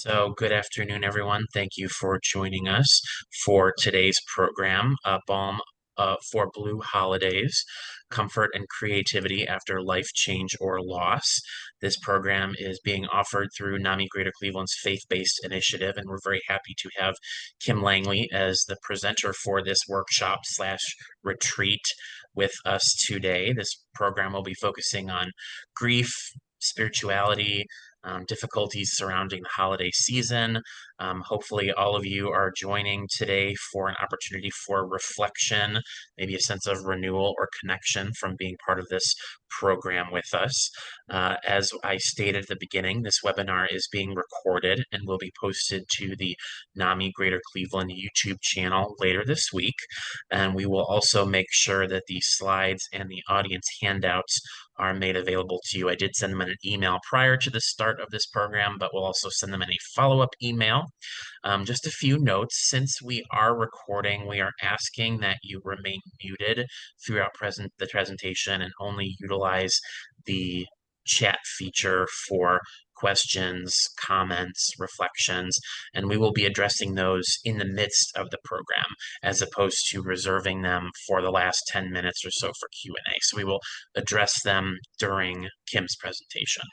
So, good afternoon, everyone. Thank you for joining us for today's program, A Balm for Blue Holidays, Comfort and Creativity After Life Change or Loss. This program is being offered through NAMI Greater Cleveland's faith-based initiative, and we're very happy to have Kim Langley as the presenter for this workshop slash retreat with us today. This program will be focusing on grief, spirituality, difficulties surrounding the holiday season. Hopefully all of you are joining today for an opportunity for reflection, maybe a sense of renewal or connection from being part of this program with us. As I stated at the beginning, this webinar is being recorded and will be posted to the NAMI Greater Cleveland YouTube channel later this week. And we will also make sure that the slides and the audience handouts are made available to you. I did send them in an email prior to the start of this program, but we'll also send them in a follow-up email. Just a few notes. Since we are recording, we are asking that you remain muted throughout the presentation and only utilize the chat feature for questions, comments, reflections, and we will be addressing those in the midst of the program as opposed to reserving them for the last 10 minutes or so for Q&A. So we will address them during Kim's presentation.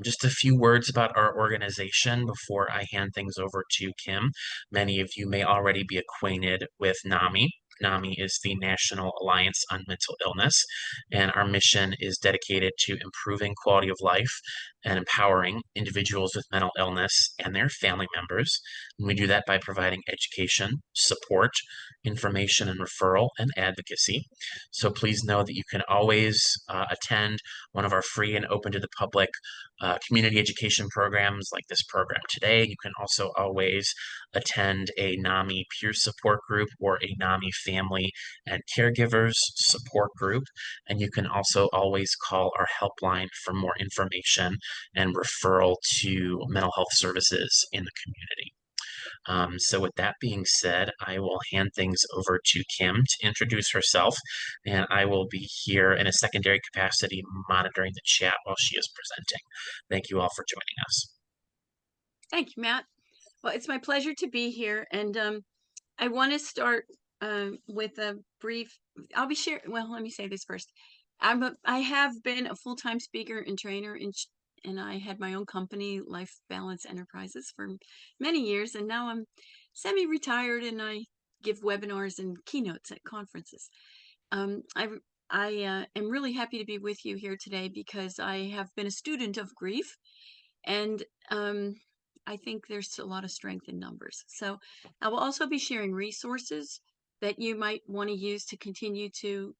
Just a few words about our organization before I hand things over to Kim. Many of you may already be acquainted with NAMI. NAMI is the National Alliance on Mental Illness, and our mission is dedicated to improving quality of life and empowering individuals with mental illness and their family members. And we do that by providing education, support, information and referral, and advocacy. So please know that you can always attend one of our free and open to the public community education programs like this program today. You can also always attend a NAMI peer support group or a NAMI family and caregivers support group. And you can also always call our helpline for more information and referral to mental health services in the community. So with that being said, I will hand things over to Kim to introduce herself, and I will be here in a secondary capacity monitoring the chat while she is presenting. Thank you all for joining us. Thank you, Matt. Well, it's my pleasure to be here, and I want to start with a brief. I'll be sharing. Well, let me say this first. I have been a full-time speaker and trainer, and I had my own company, Life Balance Enterprises, for many years, and now I'm semi-retired, and I give webinars and keynotes at conferences. I am really happy to be with you here today because I have been a student of grief, and I think there's a lot of strength in numbers. So I will also be sharing resources that you might want to use to continue to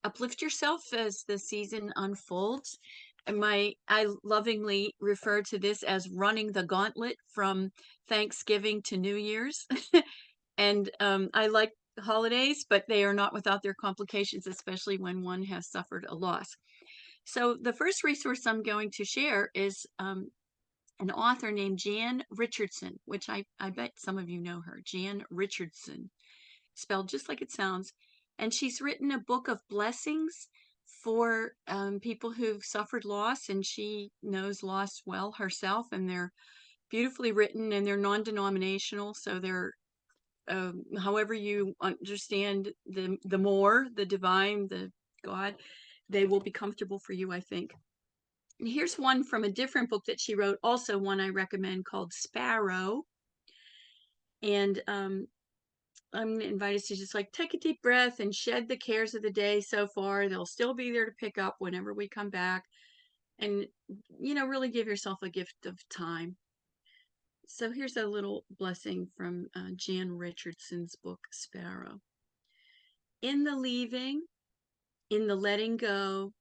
uplift yourself as the season unfolds. And I lovingly refer to this as running the gauntlet from Thanksgiving to New Year's. And I like holidays, but they are not without their complications, especially when one has suffered a loss. So the first resource I'm going to share is an author named Jan Richardson, which I bet some of you know her, Jan Richardson, spelled just like it sounds. And she's written a book of blessings for people who've suffered loss, and she knows loss well herself, and they're beautifully written, and they're non-denominational, so they're however you understand the divine, the God, they will be comfortable for you, I think. And here's one from a different book that she wrote, also one I recommend, called Sparrow. And I'm invited to just like take a deep breath and shed the cares of the day so far. They'll still be there to pick up whenever we come back. And, really give yourself a gift of time. So here's a little blessing from Jan Richardson's book, Sparrow. In the leaving, in the letting go,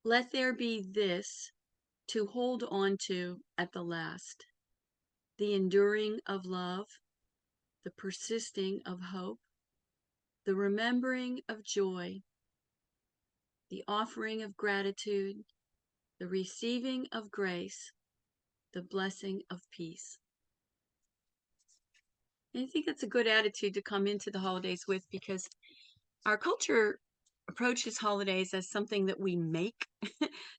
let there be this to hold on to at the last, the enduring of love, the persisting of hope, the remembering of joy, the offering of gratitude, the receiving of grace, the blessing of peace. And I think that's a good attitude to come into the holidays with, because our culture approaches holidays as something that we make,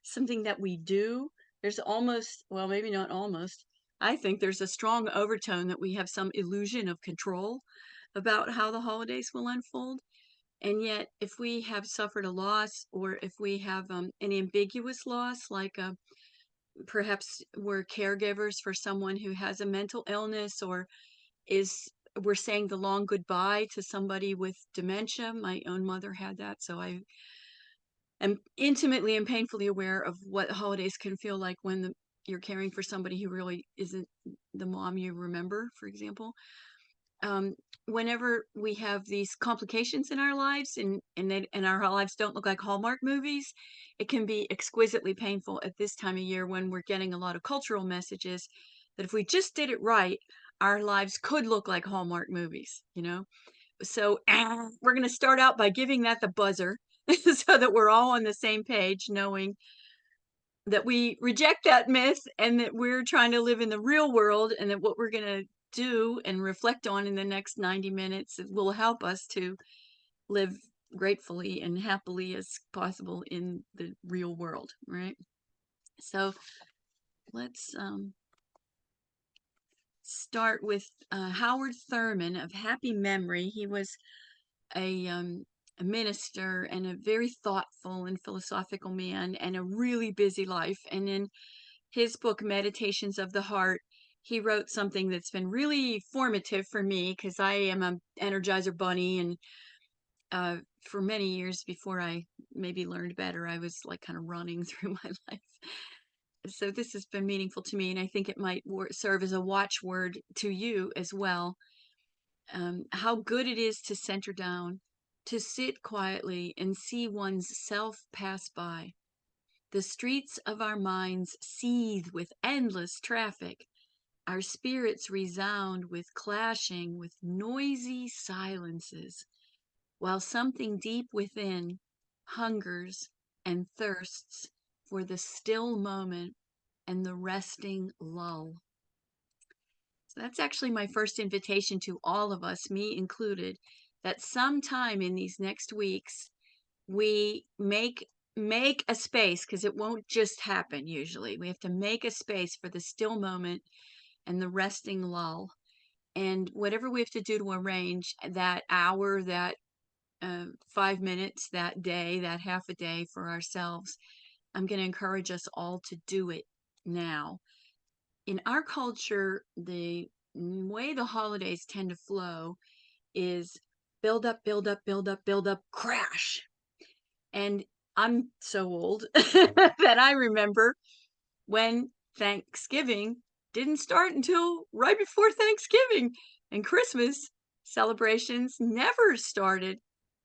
something that we do. there's almost, well, maybe not almost. I think there's a strong overtone that we have some illusion of control about how the holidays will unfold. And yet, if we have suffered a loss, or if we have an ambiguous loss, like perhaps we're caregivers for someone who has a mental illness, or is we're saying the long goodbye to somebody with dementia. My own mother had that, so I am intimately and painfully aware of what holidays can feel like when you're caring for somebody who really isn't the mom you remember, for example. um, Whenever we have these complications in our lives, and our lives don't look like Hallmark movies, it can be exquisitely painful at this time of year when we're getting a lot of cultural messages that if we just did it right, our lives could look like Hallmark movies, you know? So we're going to start out by giving that the buzzer so that we're all on the same page, knowing that we reject that myth and that we're trying to live in the real world, and that what we're going to do and reflect on in the next 90 minutes will help us to live gratefully and happily as possible in the real world, right? So let's start with Howard Thurman of happy memory. He was a minister and a very thoughtful and philosophical man, and a really busy life. And in his book, Meditations of the Heart, he wrote something that's been really formative for me, because I am a Energizer bunny, and for many years before I maybe learned better, I was like kind of running through my life. So this has been meaningful to me, and I think it might serve as a watchword to you as well. How good it is to center down, to sit quietly and see one's self pass by. The streets of our minds seethe with endless traffic. Our spirits resound with clashing, with noisy silences, while something deep within hungers and thirsts for the still moment and the resting lull. So that's actually my first invitation to all of us, me included, that sometime in these next weeks we make a space, because it won't just happen. Usually we have to make a space for the still moment and the resting lull, and whatever we have to do to arrange that hour, that 5 minutes, that day, that half a day for ourselves. I'm going to encourage us all to do it now. In our culture, the way the holidays tend to flow is build up, build up, build up, build up, crash. And I'm so old that I remember when Thanksgiving didn't start until right before Thanksgiving, and Christmas celebrations never started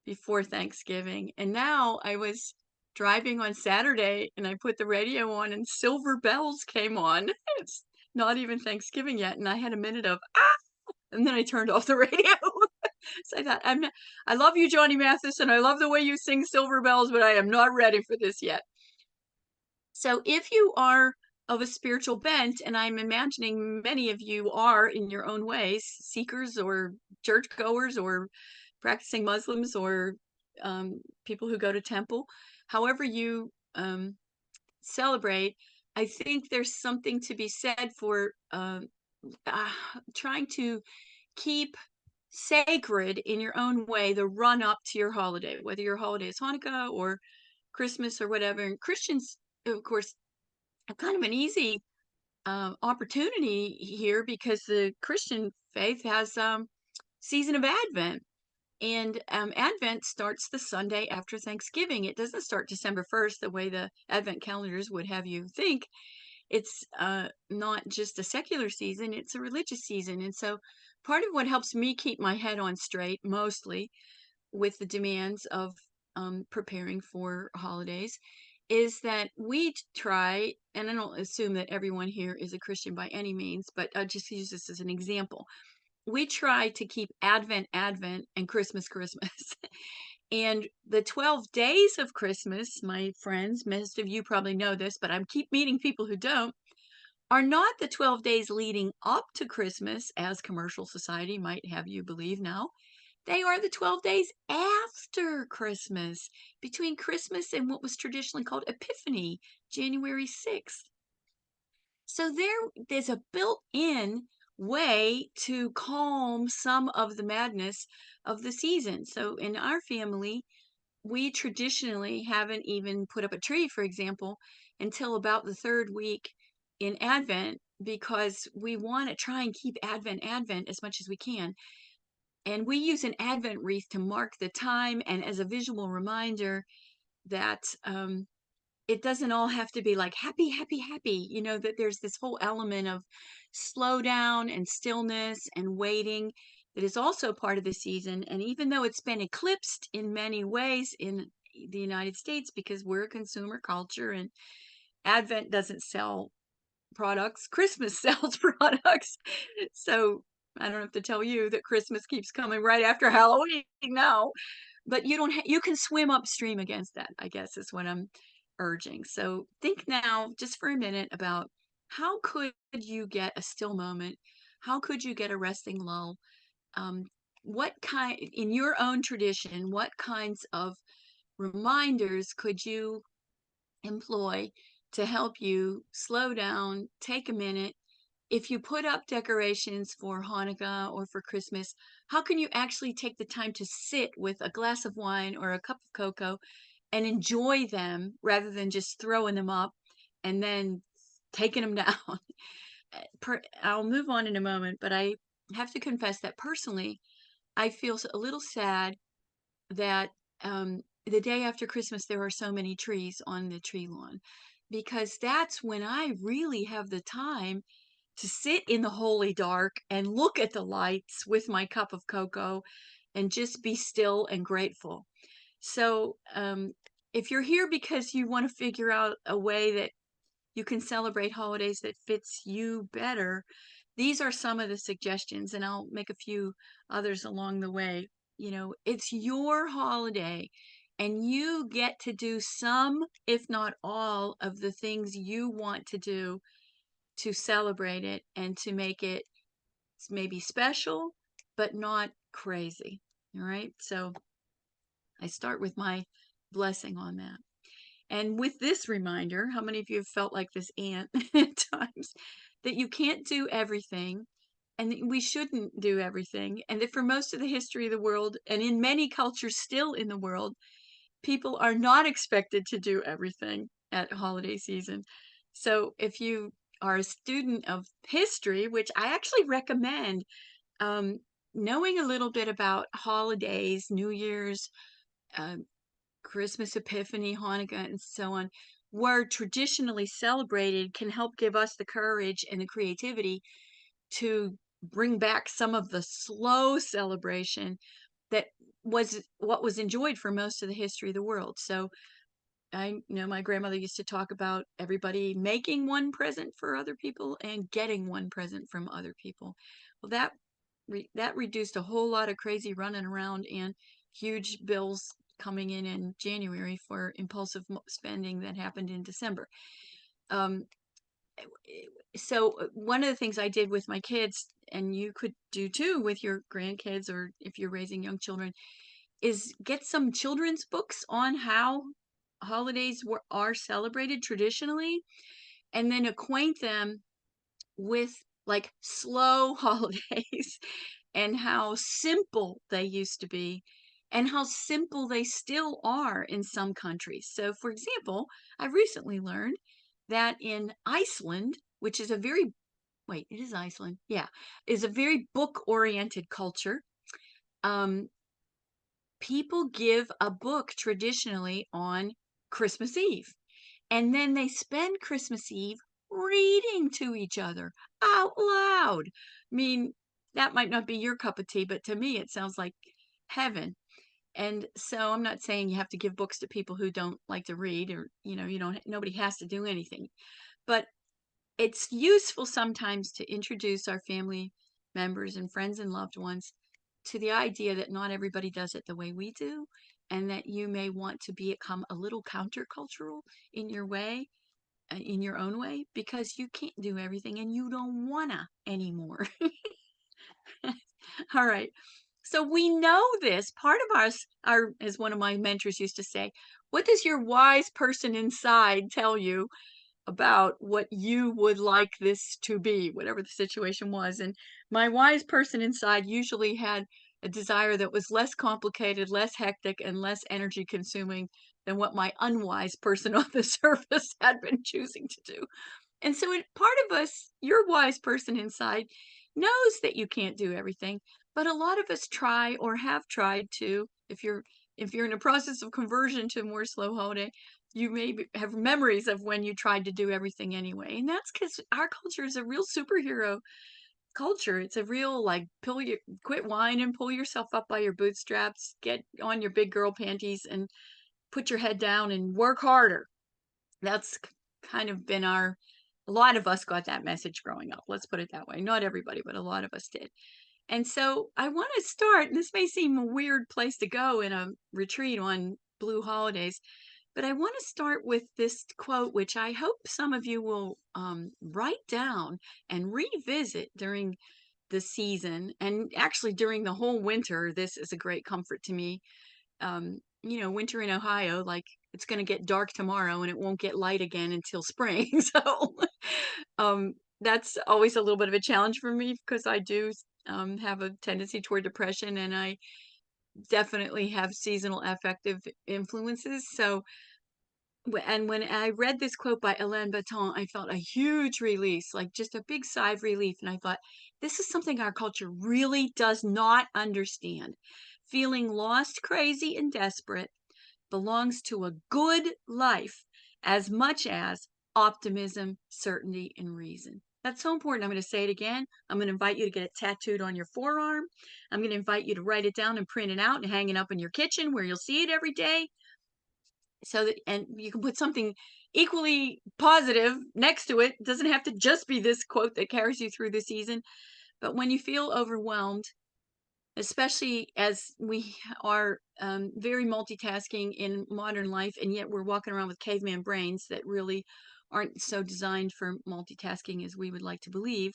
before Thanksgiving. And now I was driving on Saturday and I put the radio on and Silver Bells came on. It's not even Thanksgiving yet. And I had a minute of, and then I turned off the radio. So I thought, I love you, Johnny Mathis, and I love the way you sing Silver Bells, but I am not ready for this yet. So if you are of a spiritual bent, and I'm imagining many of you are in your own ways, seekers or churchgoers or practicing Muslims, or people who go to temple, however you celebrate, I think there's something to be said for trying to keep sacred in your own way the run up to your holiday, whether your holiday is Hanukkah or Christmas or whatever. And Christians, of course, have kind of an easy opportunity here, because the Christian faith has season of Advent. And Advent starts the Sunday after Thanksgiving. It doesn't start December 1st, the way the Advent calendars would have you think. It's not just a secular season, it's a religious season. And so part of what helps me keep my head on straight, mostly with the demands of preparing for holidays, is that we try, and I don't assume that everyone here is a Christian by any means, but I'll just use this as an example. We try to keep Advent Advent and Christmas Christmas. And the 12 days of Christmas, my friends, most of you probably know this, but I keep meeting people who don't, are not the 12 days leading up to Christmas, as commercial society might have you believe now. They are the 12 days after Christmas, between Christmas and what was traditionally called Epiphany, January 6th. So there's a built-in way to calm some of the madness of the season. So in our family, we traditionally haven't even put up a tree, for example, until about the third week in Advent because we want to try and keep Advent as much as we can. And we use an Advent wreath to mark the time and as a visual reminder that it doesn't all have to be like happy, happy, happy, that there's this whole element of slow down and stillness and waiting that is also part of the season. And even though it's been eclipsed in many ways in the United States because we're a consumer culture and Advent doesn't sell products, Christmas sells products. So I don't have to tell you that Christmas keeps coming right after Halloween now, but you can swim upstream against that, I guess is what I'm urging. So think now just for a minute about how could you get a still moment? How could you get a resting lull? Um, what kind, in your own tradition, what kinds of reminders could you employ to help you slow down, take a minute? If you put up decorations for Hanukkah or for Christmas, how can you actually take the time to sit with a glass of wine or a cup of cocoa and enjoy them rather than just throwing them up and then taking them down? I'll move on in a moment, but I have to confess that personally, I feel a little sad that the day after Christmas, there are so many trees on the tree lawn because that's when I really have the time to sit in the holy dark and look at the lights with my cup of cocoa and just be still and grateful. So, if you're here because you want to figure out a way that you can celebrate holidays that fits you better, these are some of the suggestions, and I'll make a few others along the way. It's your holiday, and you get to do some, if not all, of the things you want to do to celebrate it and to make it maybe special, but not crazy. All right. So I start with my blessing on that. And with this reminder, how many of you have felt like this ant at times that you can't do everything and that we shouldn't do everything? And that for most of the history of the world, and in many cultures still in the world, people are not expected to do everything at holiday season. So if you are a student of history, which I actually recommend, um, knowing a little bit about holidays, New Year's, uh, Christmas, Epiphany, Hanukkah, and so on, were traditionally celebrated can help give us the courage and the creativity to bring back some of the slow celebration that was what was enjoyed for most of the history of the world. So I know my grandmother used to talk about everybody making one present for other people and getting one present from other people. Well, that reduced a whole lot of crazy running around and huge bills coming in January for impulsive spending that happened in December. Um, so one of the things I did with my kids, and you could do too with your grandkids or if you're raising young children, is get some children's books on how holidays are celebrated traditionally, and then acquaint them with like slow holidays and how simple they used to be and how simple they still are in some countries. So, for example, I recently learned that in Iceland, which is a very, wait, it is Iceland, yeah, is a very book oriented culture. Um, People give a book traditionally on Christmas Eve. And then they spend Christmas Eve reading to each other out loud. I mean, that might not be your cup of tea, but to me, it sounds like heaven. And so I'm not saying you have to give books to people who don't like to read or, nobody has to do anything. But it's useful sometimes to introduce our family members and friends and loved ones to the idea that not everybody does it the way we do, and that you may want to become a little countercultural in your way, in your own way, because you can't do everything and you don't wanna anymore. All right. So we know this. Part of us, as one of my mentors used to say, what does your wise person inside tell you? about what you would like this to be, whatever the situation was. And my wise person inside usually had a desire that was less complicated, less hectic, and less energy consuming than what my unwise person on the surface had been choosing to do. And so part of us, your wise person inside, knows that you can't do everything, but a lot of us try or have tried to. If you're in a process of conversion to more slow holiday, you may have memories of when you tried to do everything anyway. And that's because our culture is a real superhero culture. It's a real like quit whining, pull yourself up by your bootstraps, get on your big girl panties, and put your head down and work harder. That's kind of been a lot of us got that message growing up. Let's put it that way. Not everybody, but a lot of us did. And so I want to start, and this may seem a weird place to go in a retreat on Blue Holidays, but I want to start with this quote, which I hope some of you will write down and revisit during the season. And actually, during the whole winter, this is a great comfort to me. Winter in Ohio, like it's going to get dark tomorrow and it won't get light again until spring. So um, that's always a little bit of a challenge for me because I do have a tendency toward depression and I definitely have seasonal affective influences. So, and when I read this quote by Alain Baton, I felt a huge release, like just a big sigh of relief. And I thought, this is something our culture really does not understand. Feeling lost, crazy, and desperate belongs to a good life as much as optimism, certainty, and reason. That's so important. I'm going to say it again. I'm going to invite you to get it tattooed on your forearm. I'm going to invite you to write it down and print it out and hang it up in your kitchen where you'll see it every day. So that, and you can put something equally positive next to it. It doesn't have to just be this quote that carries you through the season. But when you feel overwhelmed, especially as we are very multitasking in modern life, and yet we're walking around with caveman brains that really aren't so designed for multitasking as we would like to believe.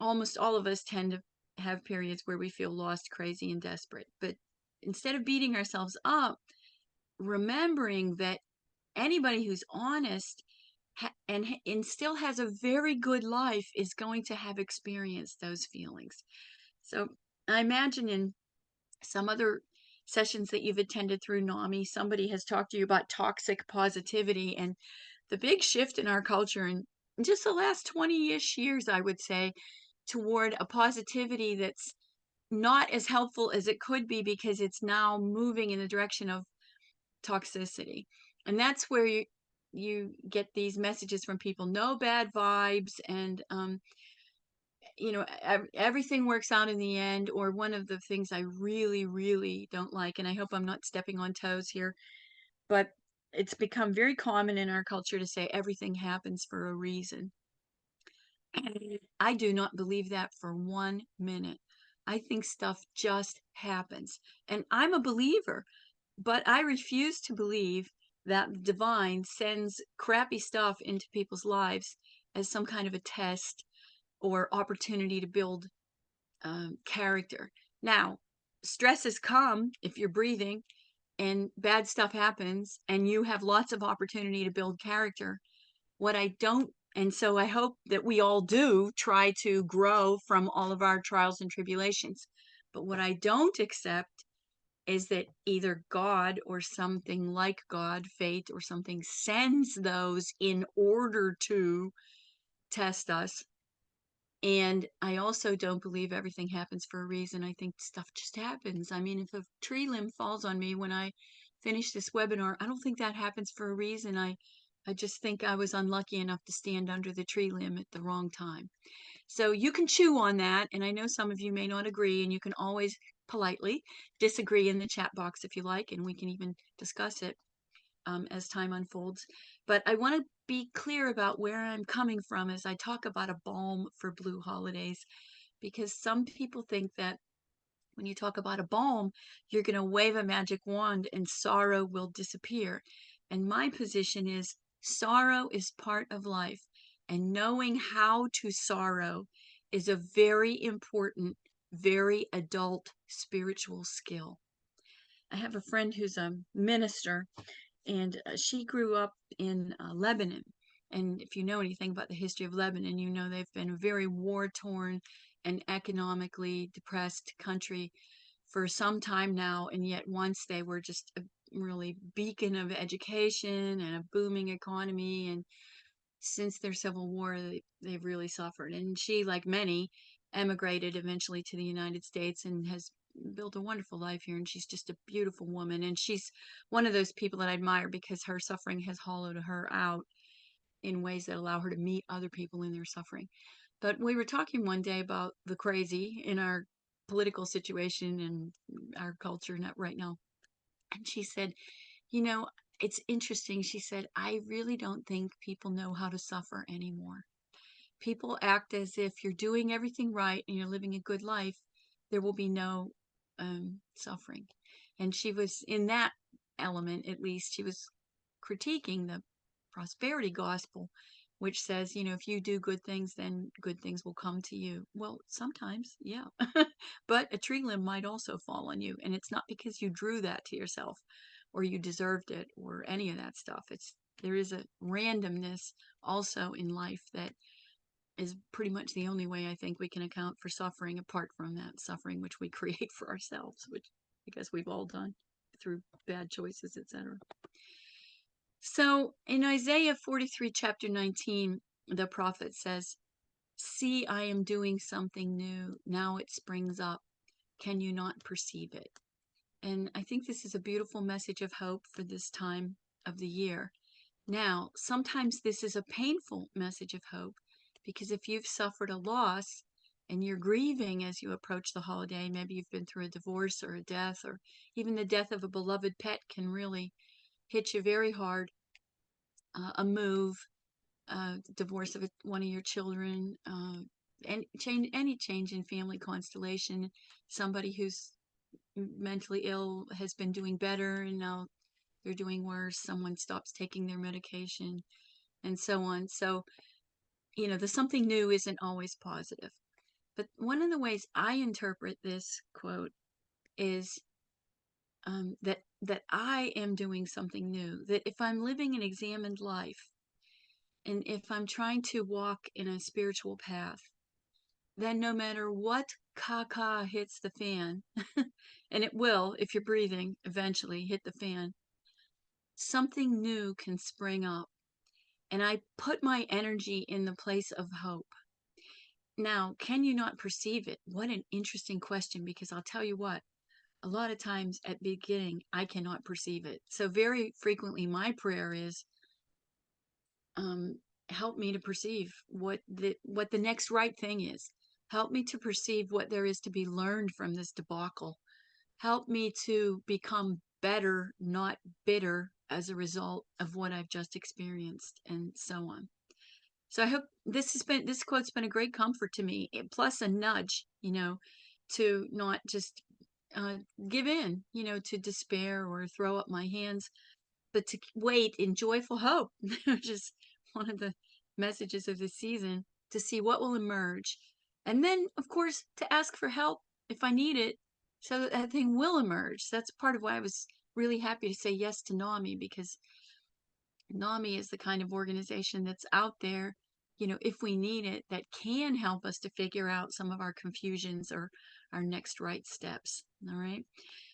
Almost all of us tend to have periods where we feel lost, crazy, and desperate. But instead of beating ourselves up, remembering that anybody who's honest and still has a very good life is going to have experienced those feelings. So I imagine in some other sessions that you've attended through NAMI, somebody has talked to you about toxic positivity and the big shift in our culture in just the last 20-ish years, I would say, toward a positivity that's not as helpful as it could be because it's now moving in the direction of toxicity. And that's where you get these messages from people, no bad vibes, and everything works out in the end. Or one of the things I really, really don't like, and I hope I'm not stepping on toes here, but it's become very common in our culture to say everything happens for a reason. And I do not believe that for 1 minute. I think stuff just happens. And I'm a believer, but I refuse to believe that the divine sends crappy stuff into people's lives as some kind of a test or opportunity to build character. Now, stresses come if you're breathing and bad stuff happens and you have lots of opportunity to build character. What I don't, and so I hope that we all do try to grow from all of our trials and tribulations. But what I don't accept is that either God or something like God, fate, or something sends those in order to test us. And I also don't believe everything happens for a reason. I think stuff just happens. I mean, if a tree limb falls on me when I finish this webinar, I don't think that happens for a reason. I just think I was unlucky enough to stand under the tree limb at the wrong time. So you can chew on that. And I know some of you may not agree, and you can always politely disagree in the chat box if you like, and we can even discuss it as time unfolds. But I want to be clear about where I'm coming from as I talk about a balm for Blue Holidays, because some people think that when you talk about a balm, you're going to wave a magic wand and sorrow will disappear. And my position is sorrow is part of life, and knowing how to sorrow is a very important, very adult spiritual skill. I have a friend who's a minister, and she grew up in Lebanon. And if you know anything about the history of Lebanon, you know they've been a very war-torn and economically depressed country for some time now. And yet once they were just a really beacon of education and a booming economy. And since their civil war, they've really suffered. And she, like many, emigrated eventually to the United States and has built a wonderful life here. And she's just a beautiful woman. And she's one of those people that I admire because her suffering has hollowed her out in ways that allow her to meet other people in their suffering. But we were talking one day about the crazy in our political situation and our culture right now. And she said, you know, it's interesting. She said, I really don't think people know how to suffer anymore. People act as if you're doing everything right and you're living a good life, there will be no suffering. And she was in that element, at least, she was critiquing the prosperity gospel, which says, if you do good things, then good things will come to you. Well, sometimes, yeah. But a tree limb might also fall on you. And it's not because you drew that to yourself or you deserved it or any of that stuff. There is a randomness also in life that is pretty much the only way I think we can account for suffering, apart from that suffering which we create for ourselves, which I guess we've all done through bad choices, etc. So in Isaiah 43, chapter 19, the prophet says, see, I am doing something new. Now it springs up. Can you not perceive it? And I think this is a beautiful message of hope for this time of the year. Now, sometimes this is a painful message of hope because if you've suffered a loss and you're grieving as you approach the holiday, maybe you've been through a divorce or a death, or even the death of a beloved pet can really hit you very hard. A move, divorce of one of your children, any change in family constellation, somebody who's mentally ill has been doing better and now they're doing worse, someone stops taking their medication, and so on. So, the something new isn't always positive. But one of the ways I interpret this quote is that I am doing something new. That if I'm living an examined life, and if I'm trying to walk in a spiritual path, then no matter what caca hits the fan, and it will, if you're breathing, eventually hit the fan, something new can spring up. And I put my energy in the place of hope. Now, can you not perceive it? What an interesting question, because I'll tell you what, a lot of times at the beginning, I cannot perceive it. So very frequently my prayer is, help me to perceive what the next right thing is. Help me to perceive what there is to be learned from this debacle. Help me to become better, not bitter, as a result of what I've just experienced, and so on. So I hope this quote's been a great comfort to me, plus a nudge, to not just uh, give in, to despair or throw up my hands, but to wait in joyful hope, which is one of the messages of this season, to see what will emerge. And then, of course, to ask for help if I need it so that thing will emerge. That's part of why I was really happy to say yes to NAMI, because NAMI is the kind of organization that's out there, if we need it, that can help us to figure out some of our confusions or our next right steps. All right.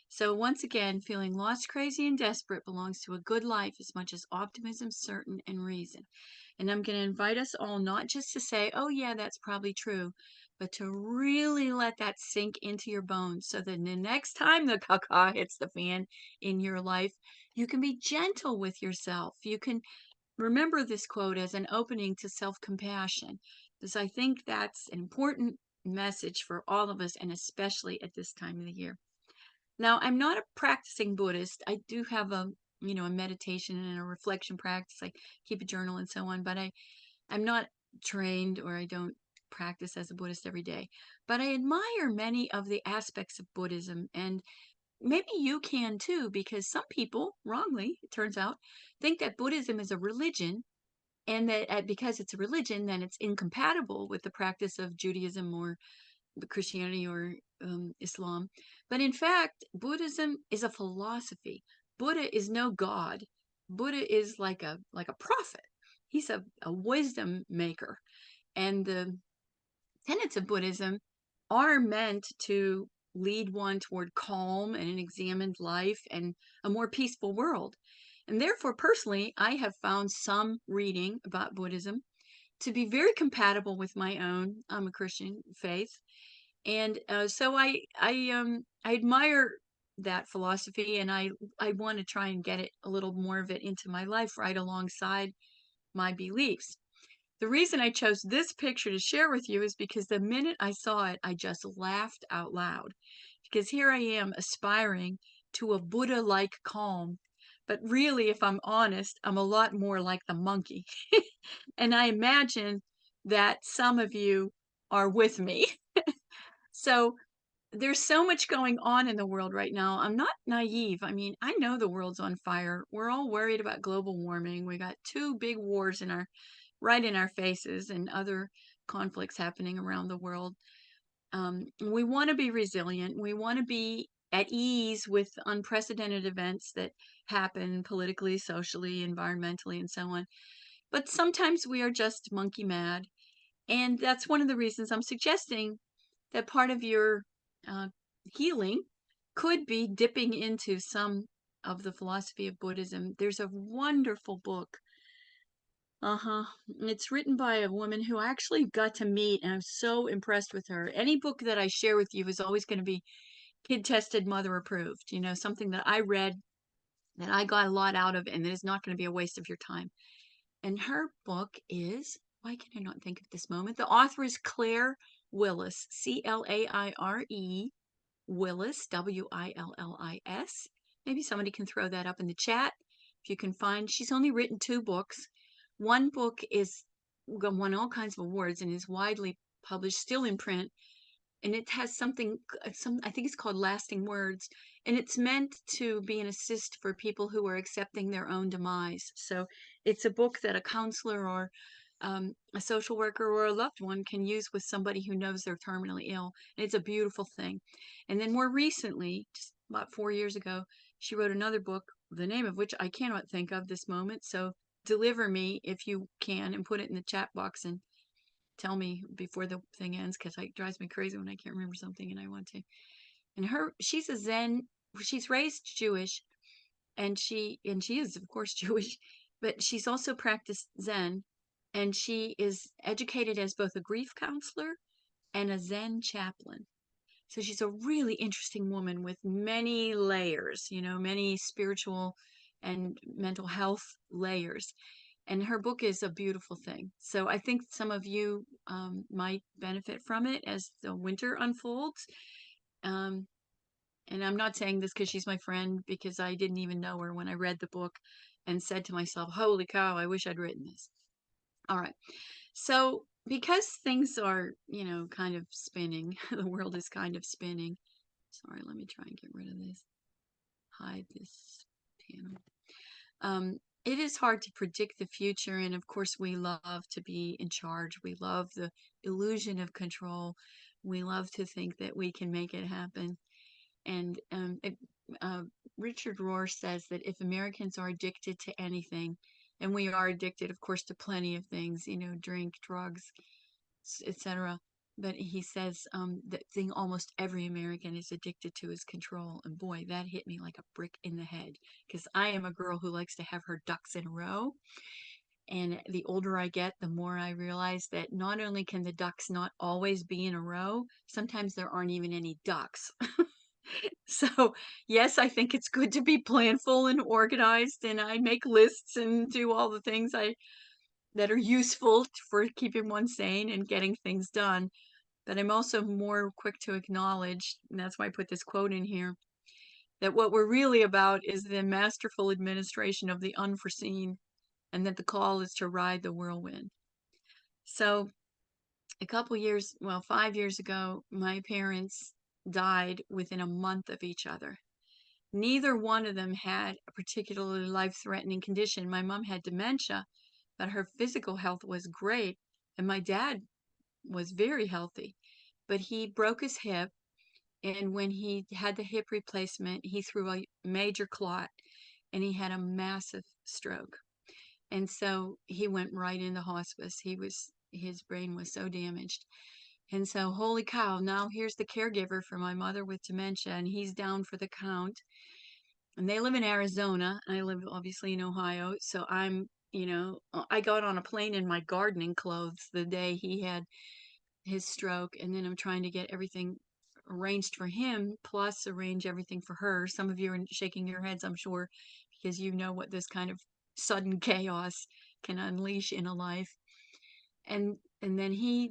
So once again, feeling lost, crazy, and desperate belongs to a good life as much as optimism, certain, and reason. And I'm going to invite us all not just to say, oh, yeah, that's probably true, but to really let that sink into your bones so that the next time the caca hits the fan in your life, you can be gentle with yourself. You can remember this quote as an opening to self-compassion, because I think that's an important message for all of us, and especially at this time of the year. Now, I'm not a practicing Buddhist. I do have a meditation and a reflection practice. I keep a journal and so on, but I'm not trained, or I don't practice as a Buddhist every day. But I admire many of the aspects of Buddhism, and maybe you can too, because some people, wrongly, it turns out, think that Buddhism is a religion, and that because it's a religion, then it's incompatible with the practice of Judaism or Christianity or Islam. But in fact, Buddhism is a philosophy. Buddha is no god. Buddha is like a prophet. he's a wisdom maker. And the tenets of Buddhism are meant to lead one toward calm and an examined life and a more peaceful world. And therefore, personally, I have found some reading about Buddhism to be very compatible with my own. I'm a Christian faith, and so I admire that philosophy, and I want to try and get it a little more of it into my life right alongside my beliefs. The reason I chose this picture to share with you is because the minute I saw it, I just laughed out loud. Because here I am aspiring to a Buddha-like calm. But really, if I'm honest, I'm a lot more like the monkey. And I imagine that some of you are with me. So there's so much going on in the world right now. I'm not naive. I mean, I know the world's on fire. We're all worried about global warming. We got two big wars right in our faces, and other conflicts happening around the world. We want to be resilient. We want to be at ease with unprecedented events that happen politically, socially, environmentally, and so on. But sometimes we are just monkey mad. And that's one of the reasons I'm suggesting that part of your uh, healing could be dipping into some of the philosophy of Buddhism. There's a wonderful book. Uh-huh. It's written by a woman who I actually got to meet, and I'm so impressed with her. Any book that I share with you is always going to be kid tested, mother approved. Something that I read that I got a lot out of and that is not going to be a waste of your time. And her book is, why can I not think of this moment? The author is Claire Willis, Claire Willis, Willis. Maybe somebody can throw that up in the chat if you can find. She's only written two books. One book is won all kinds of awards and is widely published, still in print, and it has I think it's called Lasting Words, and it's meant to be an assist for people who are accepting their own demise. So it's a book that a counselor or a social worker or a loved one can use with somebody who knows they're terminally ill. And it's a beautiful thing. And then more recently, just about 4 years ago, she wrote another book, the name of which I cannot think of this moment. So deliver me if you can and put it in the chat box and tell me before the thing ends, because it drives me crazy when I can't remember something and I want to. And she's a Zen. She's raised Jewish, and she is of course Jewish, but she's also practiced Zen, and she is educated as both a grief counselor and a Zen chaplain. So she's a really interesting woman with many layers, many spiritual and mental health layers. And her book is a beautiful thing. So I think some of you might benefit from it as the winter unfolds. Um, and I'm not saying this because she's my friend, because I didn't even know her when I read the book and said to myself, holy cow, I wish I'd written this. All right. So because things are, kind of spinning, the world is kind of spinning. Sorry, let me try and get rid of this. Hide this panel. It is hard to predict the future, and of course we love to be in charge. We love the illusion of control. We love to think that we can make it happen. And uh, Richard Rohr says that if Americans are addicted to anything, and we are addicted, of course, to plenty of things, drink, drugs, etc. But he says the thing almost every American is addicted to is control. And boy, that hit me like a brick in the head, because I am a girl who likes to have her ducks in a row. And the older I get, the more I realize that not only can the ducks not always be in a row, sometimes there aren't even any ducks. So, yes, I think it's good to be planful and organized, and I make lists and do all the things that are useful for keeping one sane and getting things done. But I'm also more quick to acknowledge, and that's why I put this quote in here, that what we're really about is the masterful administration of the unforeseen, and that the call is to ride the whirlwind. So a couple years, well, 5 years ago, my parents died within a month of each other. Neither one of them had a particularly life-threatening condition. My mom had dementia, but her physical health was great, and my dad was very healthy. But he broke his hip, and when he had the hip replacement, he threw a major clot, and he had a massive stroke. And so he went right into hospice. His brain was so damaged. And so, holy cow, now here's the caregiver for my mother with dementia, and he's down for the count. And they live in Arizona. I live obviously in Ohio. So I got on a plane in my gardening clothes the day he had his stroke. And then I'm trying to get everything arranged for him, plus arrange everything for her. Some of you are shaking your heads, I'm sure, because you know what this kind of sudden chaos can unleash in a life. And then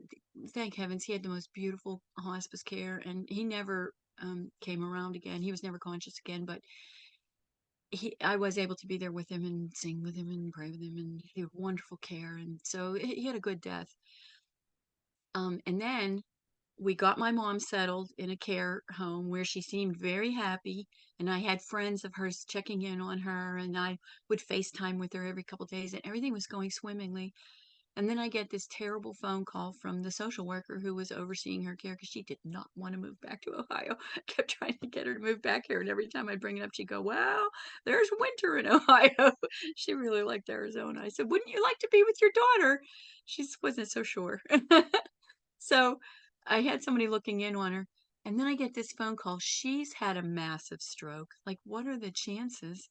thank heavens, he had the most beautiful hospice care, and he never came around again. He was never conscious again, but I was able to be there with him and sing with him and pray with him, and he had wonderful care, and so he had a good death. And then we got my mom settled in a care home where she seemed very happy, and I had friends of hers checking in on her, and I would FaceTime with her every couple days, and everything was going swimmingly. And then I get this terrible phone call from the social worker who was overseeing her care because she did not want to move back to Ohio. I kept trying to get her to move back here. And every time I bring it up, she'd go, "Well, there's winter in Ohio." She really liked Arizona. I said, "Wouldn't you like to be with your daughter?" She wasn't so sure. So I had somebody looking in on her. And then I get this phone call. She's had a massive stroke. Like, what are the chances?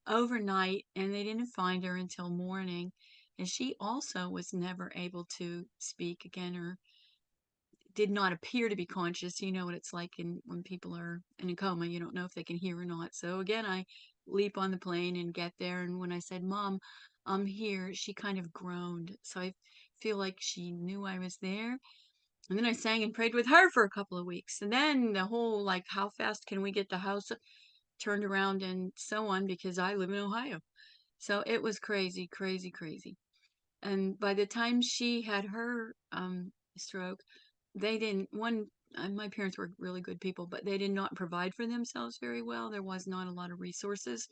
Overnight, and they didn't find her until morning. And she also was never able to speak again, or did not appear to be conscious. You know what it's like when people are in a coma, you don't know if they can hear or not. So again, I leap on the plane and get there. And when I said, "Mom, I'm here," she kind of groaned. So I feel like she knew I was there. And then I sang and prayed with her for a couple of weeks. And then the whole, like, how fast can we get the house turned around and so on, because I live in Ohio. So it was crazy, crazy, crazy. And by the time she had her stroke, they didn't, my parents were really good people, but they did not provide for themselves very well. There was not a lot of resources.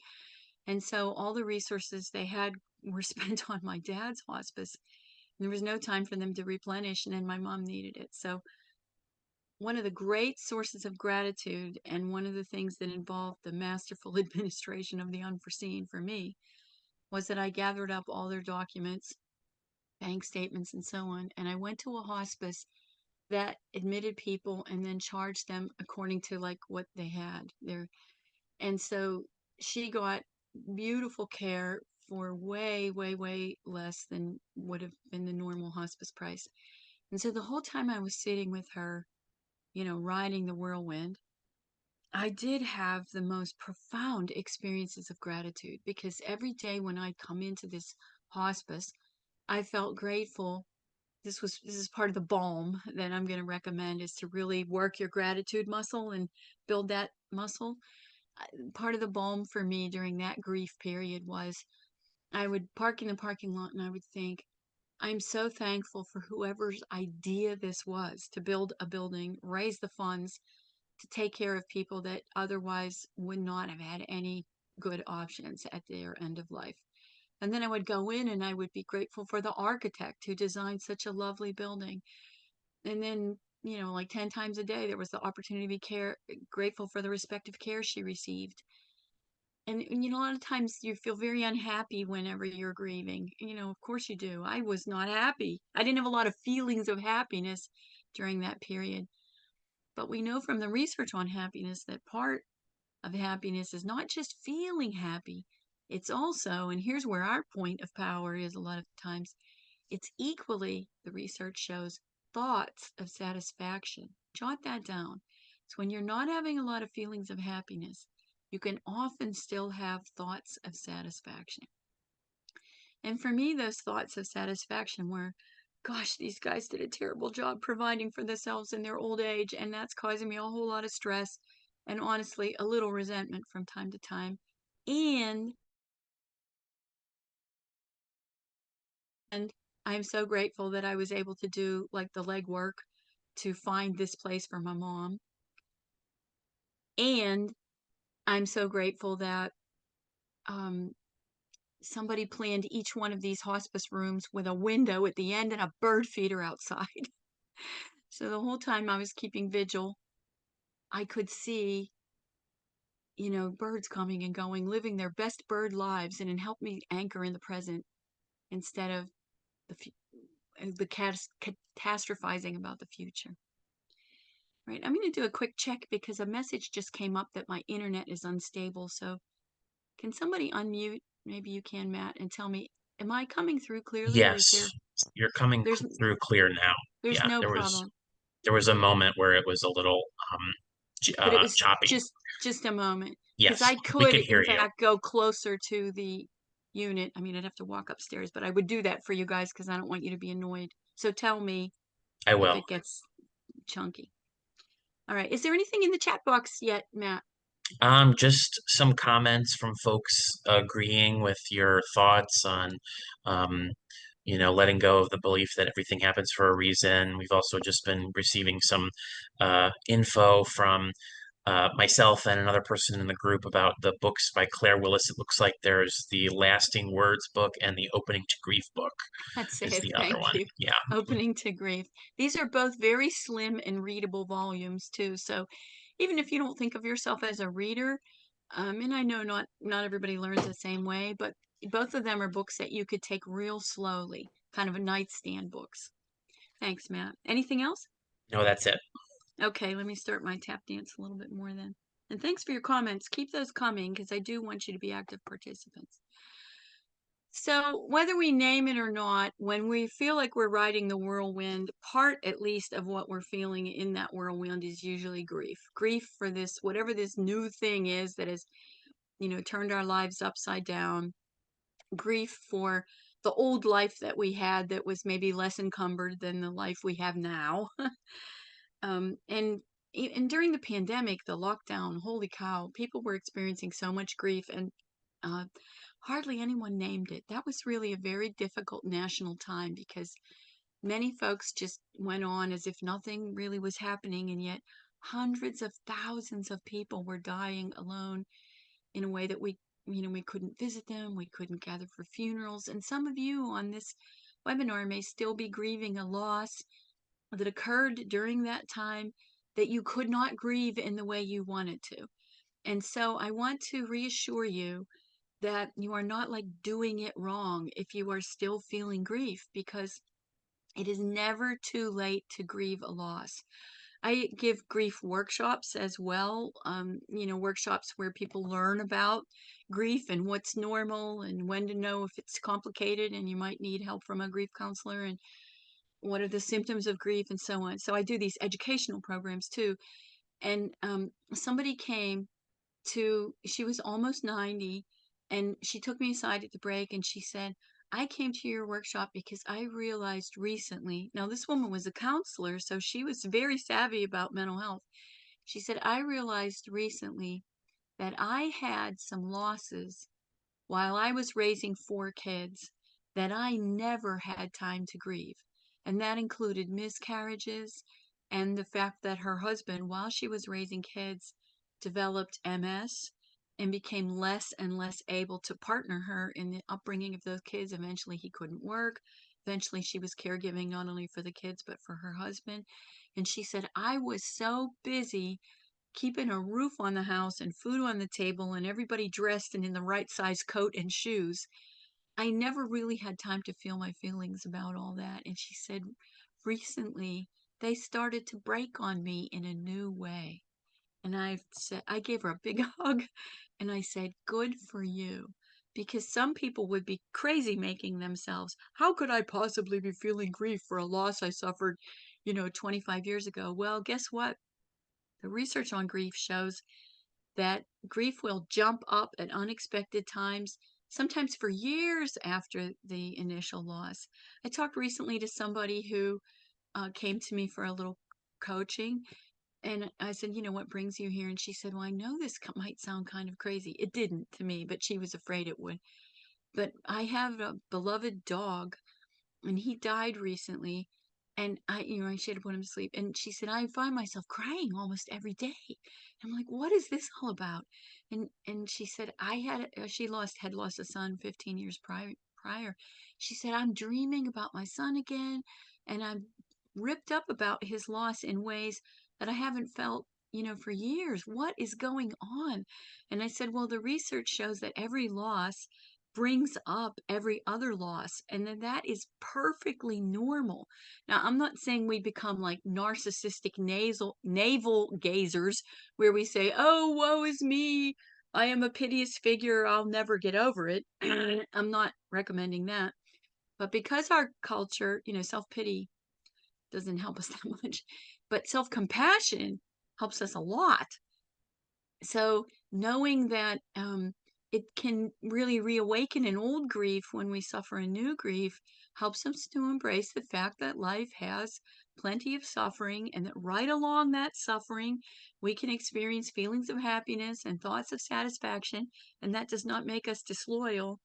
And so all the resources they had were spent on my dad's hospice. There was no time for them to replenish, and then my mom needed it. So one of the great sources of gratitude, and one of the things that involved the masterful administration of the unforeseen for me, was that I gathered up all their documents, bank statements, and so on, and I went to a hospice that admitted people and then charged them according to like what they had there. And so she got beautiful care for way, way, way less than would have been the normal hospice price. And so the whole time I was sitting with her, riding the whirlwind, I did have the most profound experiences of gratitude, because every day when I'd come into this hospice, I felt grateful. This is part of the balm that I'm going to recommend, is to really work your gratitude muscle and build that muscle. Part of the balm for me during that grief period was I would park in the parking lot and I would think, I'm so thankful for whoever's idea this was to build a building, raise the funds to take care of people that otherwise would not have had any good options at their end of life. And then I would go in and I would be grateful for the architect who designed such a lovely building. And then, like 10 times a day, there was the opportunity to be grateful for the respective care she received. And a lot of times you feel very unhappy whenever you're grieving. Of course you do. I was not happy. I didn't have a lot of feelings of happiness during that period. But we know from the research on happiness that part of happiness is not just feeling happy. It's also, and here's where our point of power is a lot of times, it's equally, the research shows, thoughts of satisfaction. Jot that down. So when you're not having a lot of feelings of happiness, you can often still have thoughts of satisfaction. And for me, those thoughts of satisfaction were, gosh, these guys did a terrible job providing for themselves in their old age, and that's causing me a whole lot of stress and honestly a little resentment from time to time. And and I'm so grateful that I was able to do like the legwork to find this place for my mom. And I'm so grateful that um, somebody planned each one of these hospice rooms with a window at the end and a bird feeder outside. So the whole time I was keeping vigil, I could see, birds coming and going, living their best bird lives, and it helped me anchor in the present. instead of the catastrophizing about the future. Right. I'm going to do a quick check because a message just came up that my internet is unstable. So can somebody unmute? Maybe you can, Matt, and tell me, am I coming through clearly, or is Yes, you're coming there's through clear now. there's Yeah, no there was problem, there was a moment where it was a little but it was choppy. just a moment because Yes, I we could could hear in you. fact go closer to the unit. I mean, I'd have to walk upstairs, but I would do that for you guys because I don't want you to be annoyed. So tell me I if will. it gets chunky. All right. Is there anything in the chat box yet, Matt? Just some comments from folks agreeing with your thoughts on, um, letting go of the belief that everything happens for a reason. We've also just been receiving some info from myself and another person in the group about the books by Claire Willis. It looks like there's the Lasting Words book and the Opening to Grief book That's is it. the other Thank one. you. Yeah. Opening to Grief. These are both very slim and readable volumes too. So even if you don't think of yourself as a reader, and I know not everybody learns the same way, but both of them are books that you could take real slowly, kind of a nightstand books. Thanks, Matt. Anything else? No, that's it. Okay, let me start my tap dance a little bit more then. And thanks for your comments. Keep those coming because I do want you to be active participants. So, whether we name it or not, when we feel like we're riding the whirlwind, part at least of what we're feeling in that whirlwind is usually grief. Grief for this, whatever this new thing is that has, turned our lives upside down. Grief for the old life that we had that was maybe less encumbered than the life we have now. And and during the pandemic, the lockdown, holy cow, people were experiencing so much grief, and uh, hardly anyone named it. That was really a very difficult national time because many folks just went on as if nothing really was happening, and yet hundreds of thousands of people were dying alone in a way that we couldn't visit them, we couldn't gather for funerals, and some of you on this webinar may still be grieving a loss that occurred during that time that you could not grieve in the way you wanted to. And so I want to reassure you that you are not like doing it wrong if you are still feeling grief, because it is never too late to grieve a loss. I give grief workshops as well, workshops where people learn about grief and what's normal and when to know if it's complicated and you might need help from a grief counselor, and what are the symptoms of grief and so on. So I do these educational programs too. And somebody came she was almost 90, and she took me aside at the break and she said, I came to your workshop because I realized recently, now this woman was a counselor, so she was very savvy about mental health. She said, I realized recently that I had some losses while I was raising 4 kids that I never had time to grieve. And that included miscarriages and the fact that her husband, while she was raising kids, developed MS and became less and less able to partner her in the upbringing of those kids. Eventually, he couldn't work. Eventually, she was caregiving not only for the kids, but for her husband. And she said, I was so busy keeping a roof on the house and food on the table and everybody dressed and in the right size coat and shoes, I never really had time to feel my feelings about all that. And she said, recently, they started to break on me in a new way. And I gave her a big hug and I said, good for you. Because some people would be crazy making themselves. How could I possibly be feeling grief for a loss I suffered, 25 years ago? Well, guess what? The research on grief shows that grief will jump up at unexpected times, sometimes for years after the initial loss. I talked recently to somebody who came to me for a little coaching, and I said, what brings you here? And she said, well, I know this might sound kind of crazy. It didn't to me, but she was afraid it would. But I have a beloved dog, and he died recently, and I should have put him to sleep, and she said, I find myself crying almost every day. I'm like, what is this all about? And she said, she had lost a son 15 years prior. She said, I'm dreaming about my son again, and I'm ripped up about his loss in ways that I haven't felt for years. What is going on? And I said, well, the research shows that every loss brings up every other loss, and then that is perfectly normal. Now, I'm not saying we become like narcissistic navel gazers where we say, "Oh, woe is me. I am a piteous figure. I'll never get over it." I'm not recommending that. But because our culture, self-pity doesn't help us that much, but self-compassion helps us a lot. So knowing that it can really reawaken an old grief when we suffer a new grief helps us to embrace the fact that life has plenty of suffering, and that right along that suffering, we can experience feelings of happiness and thoughts of satisfaction, and that does not make us disloyal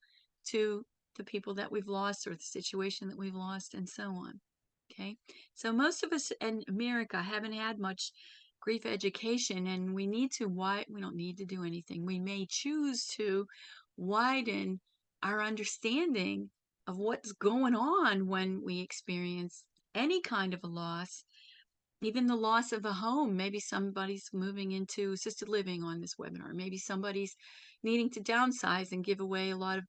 to the people that we've lost or the situation that we've lost, and so on. Okay, so most of us in America haven't had much grief education, and we don't need to do anything. We may choose to widen our understanding of what's going on when we experience any kind of a loss, even the loss of a home. Maybe somebody's moving into assisted living on this webinar. Maybe somebody's needing to downsize and give away a lot of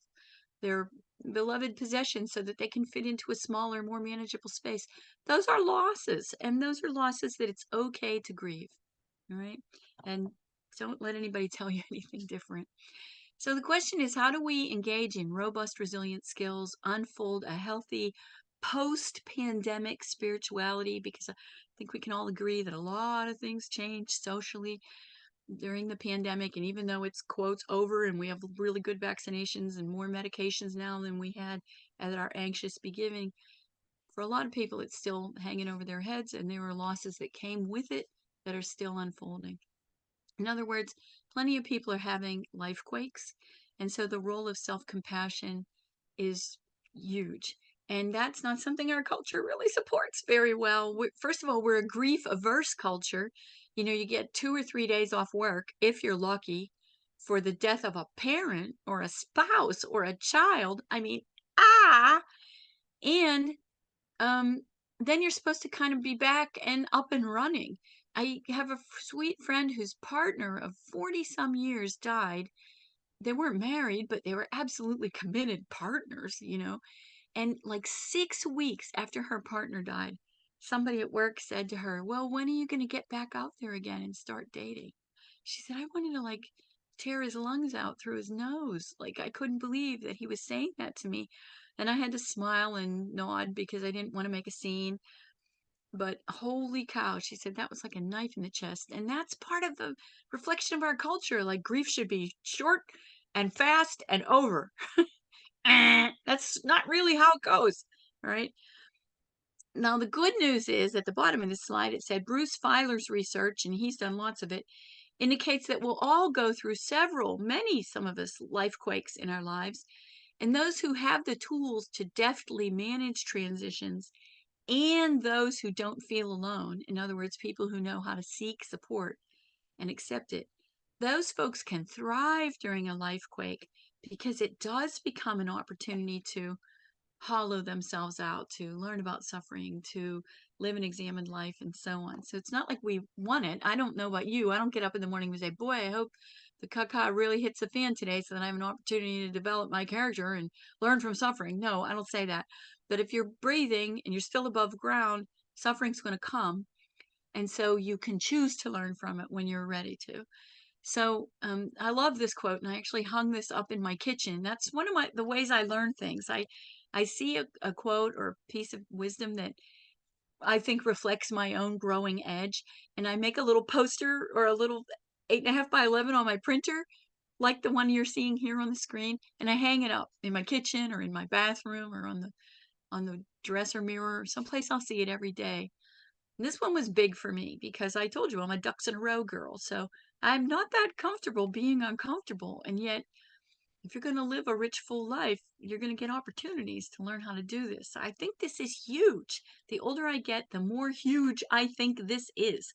their beloved possessions so that they can fit into a smaller, more manageable space. Those are losses, and those are losses that it's okay to grieve. All right. And don't let anybody tell you anything different. So the question is, how do we engage in robust, resilient skills, unfold a healthy post-pandemic spirituality? Because I think we can all agree that a lot of things changed socially during the pandemic. And even though it's quotes over and we have really good vaccinations and more medications now than we had at our anxious beginning, for a lot of people, it's still hanging over their heads, and there were losses that came with it that are still unfolding. In other words, plenty of people are having life quakes, and so the role of self-compassion is huge. And that's not something our culture really supports very well. First of all, we're a grief-averse culture. You get 2 or 3 days off work, if you're lucky, for the death of a parent or a spouse or a child. I mean, ah! And um, then you're supposed to kind of be back and up and running. I have a sweet friend whose partner of 40 some years died. They weren't married, but they were absolutely committed partners. And like 6 weeks after her partner died, somebody at work said to her, "Well, when are you going to get back out there again and start dating?" She said, "I wanted to like tear his lungs out through his nose. Like, I couldn't believe that he was saying that to me." And I had to smile and nod because I didn't want to make a scene. But holy cow, she said that was like a knife in the chest. And that's part of the reflection of our culture. Like, grief should be short and fast and over. That's not really how it goes. Right. Now, the good news is at the bottom of the slide, it said Bruce Feiler's research, and he's done lots of it, indicates that we'll all go through some of us, life quakes in our lives. And those who have the tools to deftly manage transitions, and those who don't feel alone, in other words, people who know how to seek support and accept it, those folks can thrive during a life quake, because it does become an opportunity to hollow themselves out, to learn about suffering, to live an examined life, and so on. So it's not like we want it. I don't know about you. I don't get up in the morning and say, "Boy, I hope the caca really hits the fan today so that I have an opportunity to develop my character and learn from suffering." No, I don't say that. But if you're breathing and you're still above ground, suffering's going to come. And so you can choose to learn from it when you're ready to. So I love this quote, and I actually hung this up in my kitchen. That's one of the ways I learn things. I see a quote or a piece of wisdom that I think reflects my own growing edge, and I make a little poster or a little 8.5 by 11 on my printer, like the one you're seeing here on the screen, and I hang it up in my kitchen or in my bathroom or on the dresser mirror, someplace I'll see it every day. And this one was big for me because I told you I'm a ducks in a row girl, so I'm not that comfortable being uncomfortable, and yet if you're going to live a rich, full life, you're going to get opportunities to learn how to do this. I think this is huge. The older I get, the more huge I think this is.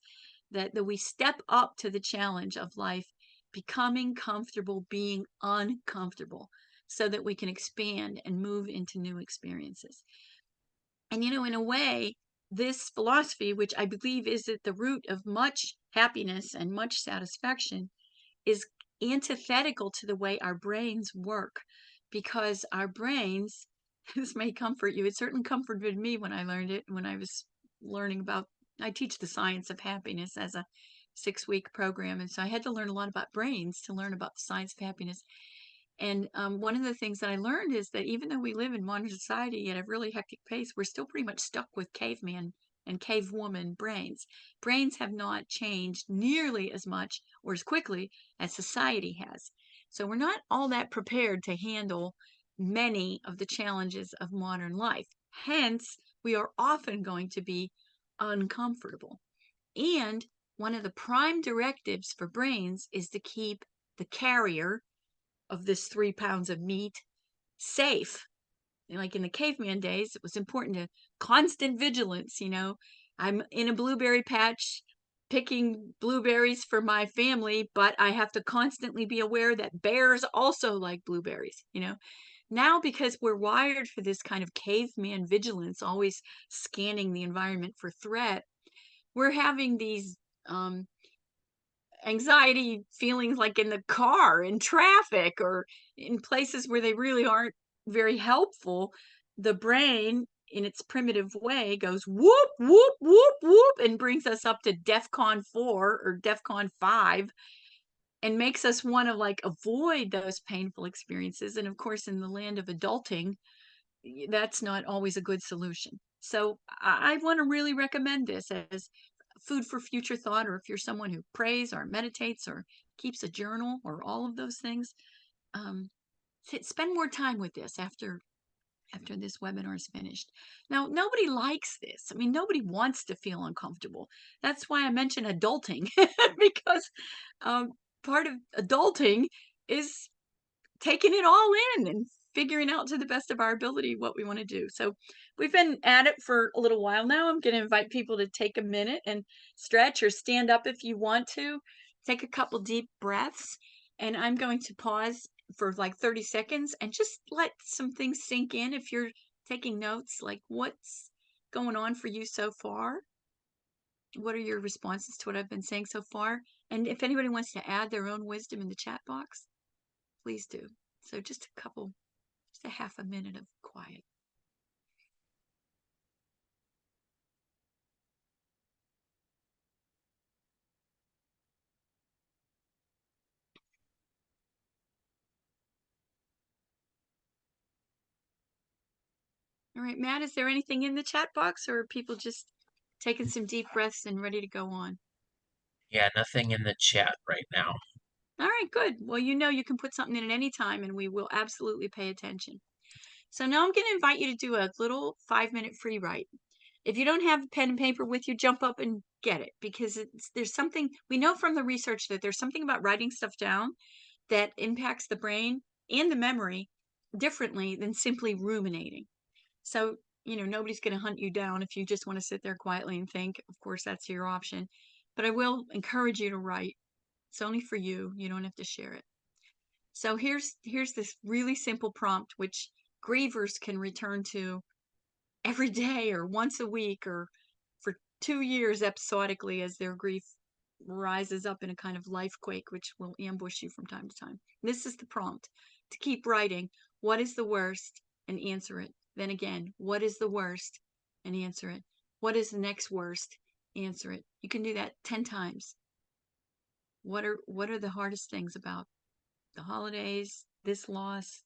That we step up to the challenge of life, becoming comfortable being uncomfortable, so that we can expand and move into new experiences. And, in a way, this philosophy, which I believe is at the root of much happiness and much satisfaction, is antithetical to the way our brains work, because our brains, this may comfort you. It certainly comforted me when I learned it, when I was learning about, I teach the science of happiness as a 6-week program. And so I had to learn a lot about brains to learn about the science of happiness. And one of the things that I learned is that even though we live in modern society at a really hectic pace, we're still pretty much stuck with caveman and cavewoman brains. Brains have not changed nearly as much or as quickly as society has. So we're not all that prepared to handle many of the challenges of modern life. Hence, we are often going to be uncomfortable. And one of the prime directives for brains is to keep the carrier of this 3 pounds of meat safe. Like in the caveman days, it was important to constant vigilance. I'm in a blueberry patch picking blueberries for my family, but I have to constantly be aware that bears also like blueberries. Now, because we're wired for this kind of caveman vigilance, always scanning the environment for threat, we're having these anxiety feelings like in the car, in traffic, or in places where they really aren't very helpful. The brain, in its primitive way, goes whoop, whoop, whoop, whoop, and brings us up to DEFCON 4 or DEFCON 5 and makes us want to like avoid those painful experiences. And of course, in the land of adulting, that's not always a good solution. So I want to really recommend this as food for future thought, or if you're someone who prays or meditates or keeps a journal or all of those things, um, spend more time with this after this webinar is finished. Now, nobody likes this. I mean, nobody wants to feel uncomfortable. That's why I mentioned adulting, because um, part of adulting is taking it all in and figuring out to the best of our ability what we want to do. So we've been at it for a little while now. I'm going to invite people to take a minute and stretch or stand up if you want to. Take a couple deep breaths, and I'm going to pause for like 30 seconds and just let some things sink in. If you're taking notes, like what's going on for you so far? What are your responses to what I've been saying so far? And if anybody wants to add their own wisdom in the chat box, please do. So just a half a minute of quiet. All right, Matt, is there anything in the chat box, or are people just taking some deep breaths and ready to go on? Yeah, nothing in the chat right now. All right, good. Well, you can put something in at any time and we will absolutely pay attention. So now I'm going to invite you to do a little 5-minute free write. If you don't have a pen and paper with you, jump up and get it, because there's something we know from the research that there's something about writing stuff down that impacts the brain and the memory differently than simply ruminating. So, nobody's going to hunt you down if you just want to sit there quietly and think. Of course, that's your option. But I will encourage you to write. It's only for you. You don't have to share it. So here's this really simple prompt which grievers can return to every day or once a week or for 2 years episodically as their grief rises up in a kind of life quake which will ambush you from time to time. This is the prompt to keep writing. What is the worst? And answer it. Then again, what is the worst? And answer it. What is the next worst? Answer it. You can do that 10 times. What are the hardest things about the holidays, this loss,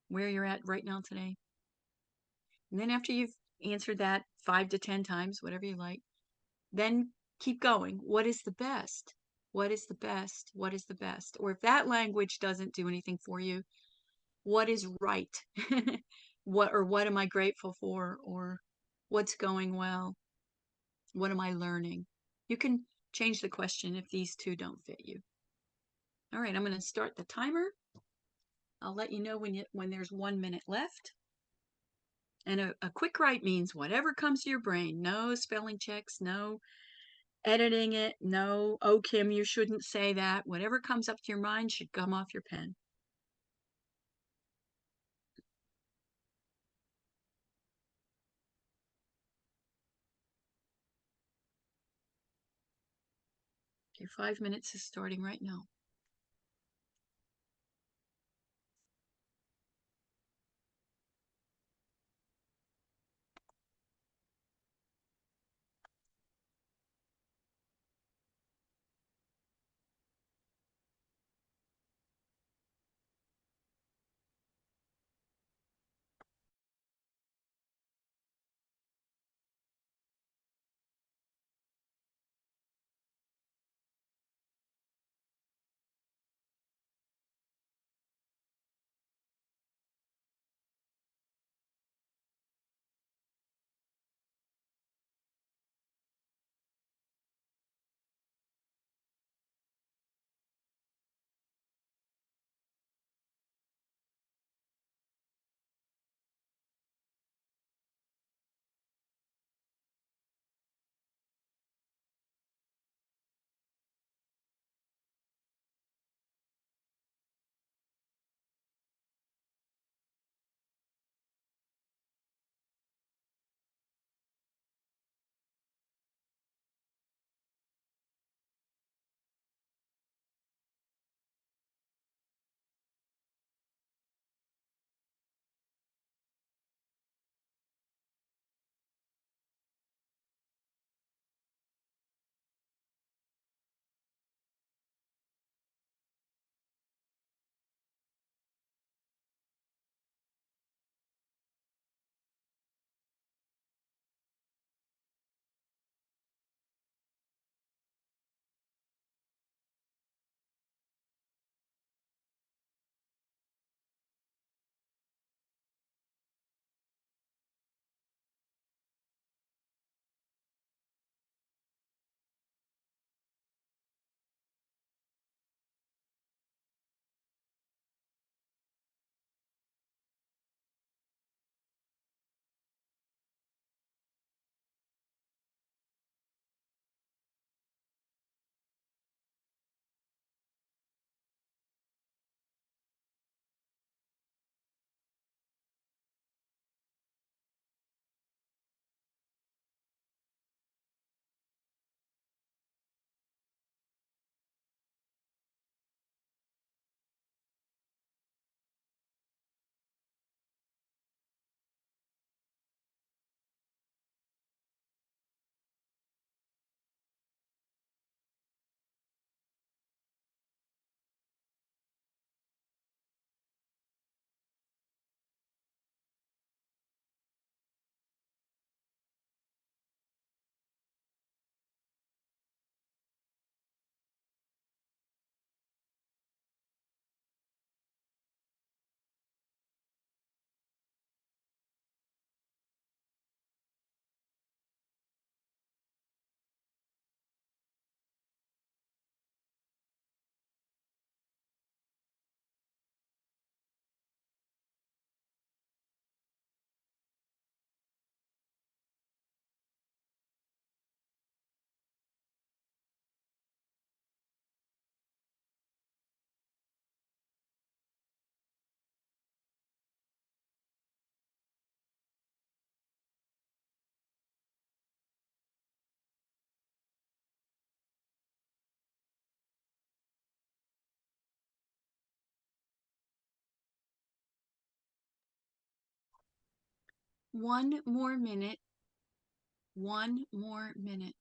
where you're at right now today? And then after you've answered that 5 to 10 times, whatever you like, then keep going. What is the best? What is the best? What is the best? Or if that language doesn't do anything for you, what is right? What am I grateful for? Or what's going well? What am I learning? You can change the question if these two don't fit you. All right, I'm going to start the timer. I'll let you know when there's 1 minute left. And a quick write means whatever comes to your brain. No spelling checks, no editing it, no, oh, Kim, you shouldn't say that. Whatever comes up to your mind should come off your pen. Okay, 5 minutes is starting right now. One more minute. One more minute.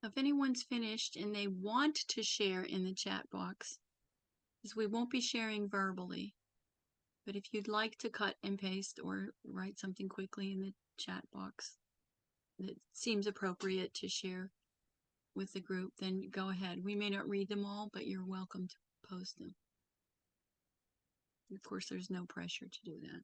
If anyone's finished and they want to share in the chat box, because we won't be sharing verbally, but if you'd like to cut and paste or write something quickly in the chat box that seems appropriate to share with the group, then go ahead. We may not read them all, but you're welcome to post them. Of course, there's no pressure to do that.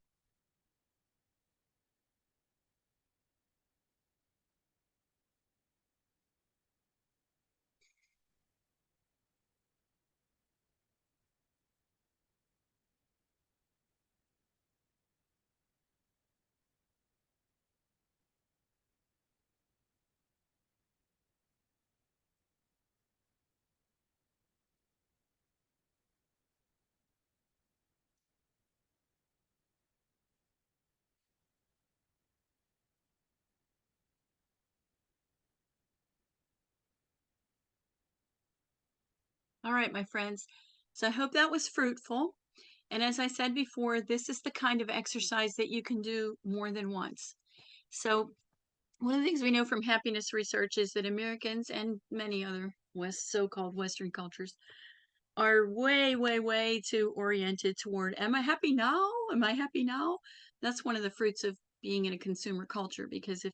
All right, my friends. So I hope that was fruitful. And as I said before, this is the kind of exercise that you can do more than once. So one of the things we know from happiness research is that Americans and many other so-called Western cultures are way, way, way too oriented toward, am I happy now? Am I happy now? That's one of the fruits of being in a consumer culture, because if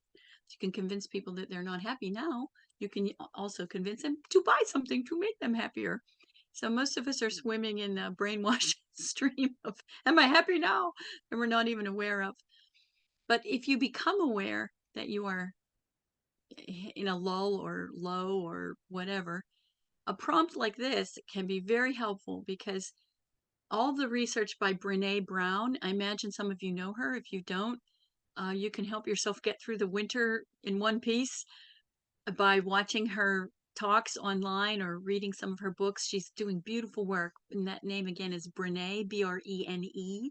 you can convince people that they're not happy now, you can also convince them to buy something to make them happier. So most of us are swimming in the brainwash stream of, am I happy now? And we're not even aware of. But if you become aware that you are in a lull or low or whatever, a prompt like this can be very helpful, because all the research by Brene Brown, I imagine some of you know her. If you don't, you can help yourself get through the winter in one piece by watching her talks online or reading some of her books. She's doing beautiful work. And that name again is Brene, Brene,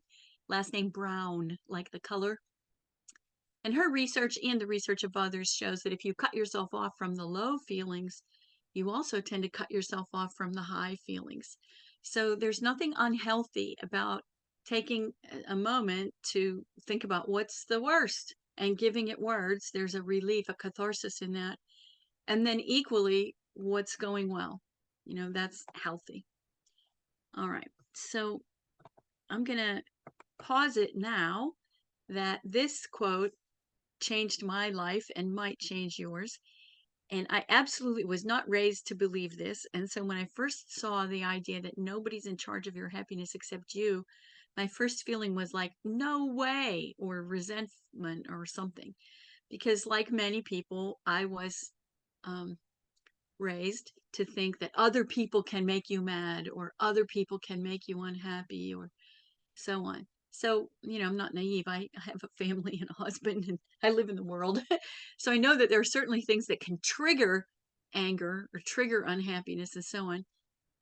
last name Brown, like the color. And her research and the research of others shows that if you cut yourself off from the low feelings, you also tend to cut yourself off from the high feelings. So there's nothing unhealthy about taking a moment to think about what's the worst and giving it words. There's a relief, a catharsis in that. And then equally, what's going well. That's healthy. All right. So I'm going to pause it now that this quote changed my life and might change yours. And I absolutely was not raised to believe this. And so when I first saw the idea that nobody's in charge of your happiness except you, my first feeling was like, no way, or resentment or something. Because like many people, I was raised to think that other people can make you mad, or other people can make you unhappy, or so on. So, I'm not naive. I have a family and a husband, and I live in the world. So I know that there are certainly things that can trigger anger or trigger unhappiness and so on.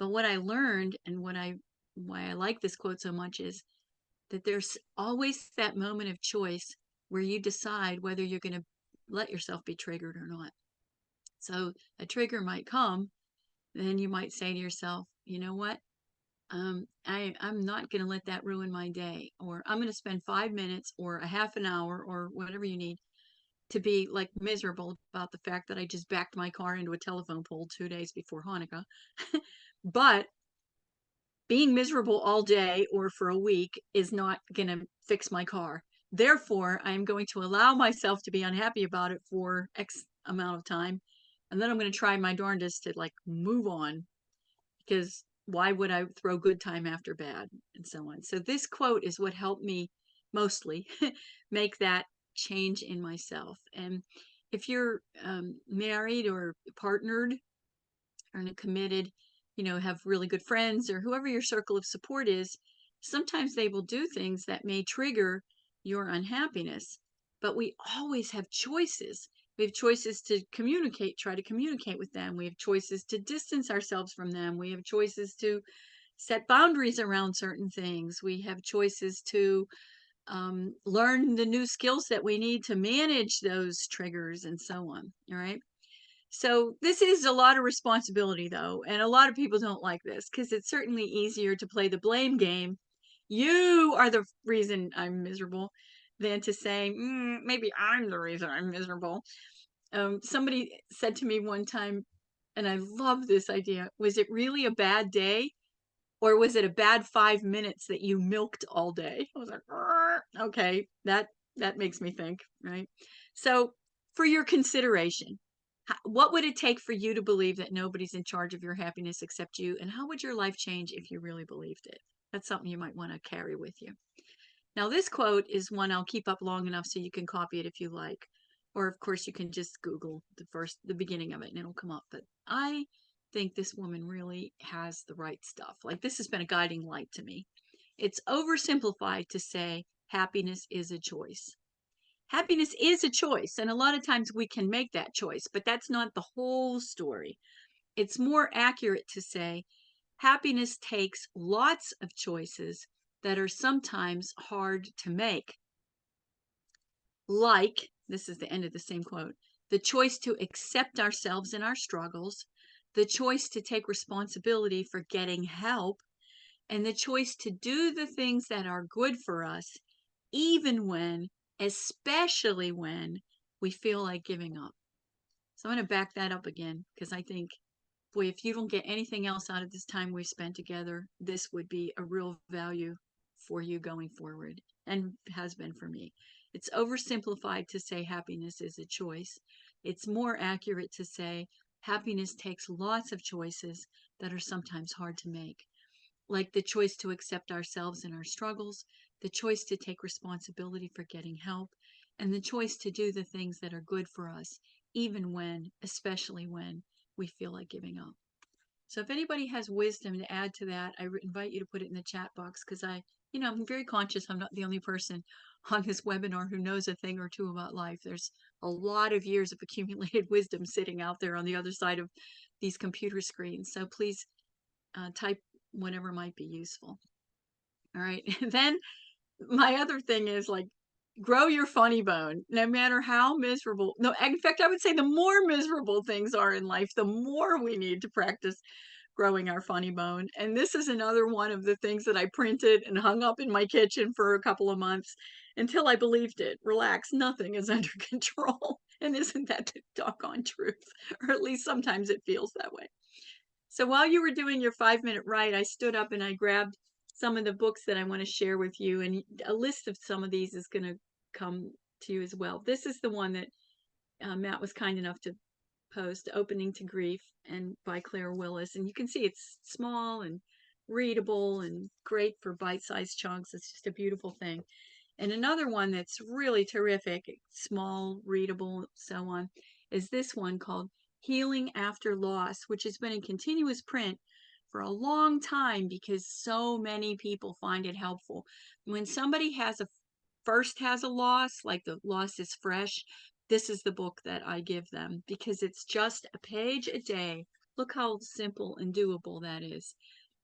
But what I learned, and why I like this quote so much, is that there's always that moment of choice where you decide whether you're going to let yourself be triggered or not. So a trigger might come, then you might say to yourself, you know what? I'm not going to let that ruin my day, or I'm going to spend 5 minutes or a half an hour or whatever you need to be like miserable about the fact that I just backed my car into a telephone pole 2 days before Hanukkah. But being miserable all day or for a week is not going to fix my car. Therefore, I'm going to allow myself to be unhappy about it for X amount of time. And then I'm going to try my darndest to like move on, because why would I throw good time after bad, and so on. So this quote is what helped me mostly make that change in myself. And if you're married or partnered or committed, have really good friends or whoever your circle of support is, sometimes they will do things that may trigger your unhappiness. But we always have choices. We have choices to try to communicate with them. We have choices to distance ourselves from them. We have choices to set boundaries around certain things. We have choices to learn the new skills that we need to manage those triggers and so on. All right. So this is a lot of responsibility though, and a lot of people don't like this because it's certainly easier to play the blame game. You are the reason I'm miserable than to say, maybe I'm the reason I'm miserable. Somebody said to me one time, and I love this idea, was it really a bad day? Or was it a bad 5 minutes that you milked all day? I was like, okay, that makes me think, right? So, for your consideration, what would it take for you to believe that nobody's in charge of your happiness except you? And how would your life change if you really believed it? That's something you might want to carry with you. Now, this quote is one I'll keep up long enough so you can copy it if you like. Or, of course, you can just Google the beginning of it and it'll come up. But I think this woman really has the right stuff. Like, this has been a guiding light to me. It's oversimplified to say happiness is a choice. Happiness is a choice. And a lot of times we can make that choice, but that's not the whole story. It's more accurate to say happiness takes lots of choices that are sometimes hard to make. Like, this is the end of the same quote, the choice to accept ourselves and our struggles, the choice to take responsibility for getting help, and the choice to do the things that are good for us, even when, especially when, we feel like giving up. So I'm going to back that up again because I think, boy, if you don't get anything else out of this time we've spent together, this would be a real value for you going forward and has been for me. It's oversimplified to say happiness is a choice. It's more accurate to say happiness takes lots of choices that are sometimes hard to make, like the choice to accept ourselves and our struggles, the choice to take responsibility for getting help, and the choice to do the things that are good for us, even when, especially when, we feel like giving up. So if anybody has wisdom to add to that, I invite you to put it in the chat box because I'm very conscious I'm not the only person on this webinar who knows a thing or two about life. There's a lot of years of accumulated wisdom sitting out there on the other side of these computer screens. So please type whatever might be useful. All right. Then my other thing is like, grow your funny bone, no matter how miserable. No, in fact, I would say the more miserable things are in life, the more we need to practice growing our funny bone. And this is another one of the things that I printed and hung up in my kitchen for a couple of months until I believed it. Relax, nothing is under control. And isn't that the doggone truth? Or at least sometimes it feels that way. So while you were doing your 5-minute write, I stood up and I grabbed some of the books that I want to share with you. And a list of some of these is going to come to you as well. This is the one that Matt was kind enough to post, Opening to Grief, and by Claire Willis. And you can see it's small and readable and great for bite-sized chunks. It's just a beautiful thing. And another one that's really terrific, small, readable, so on, is this one called Healing After Loss, which has been in continuous print for a long time because so many people find it helpful. When somebody has a loss, like the loss is fresh, this is the book that I give them because it's just a page a day. Look how simple and doable that is.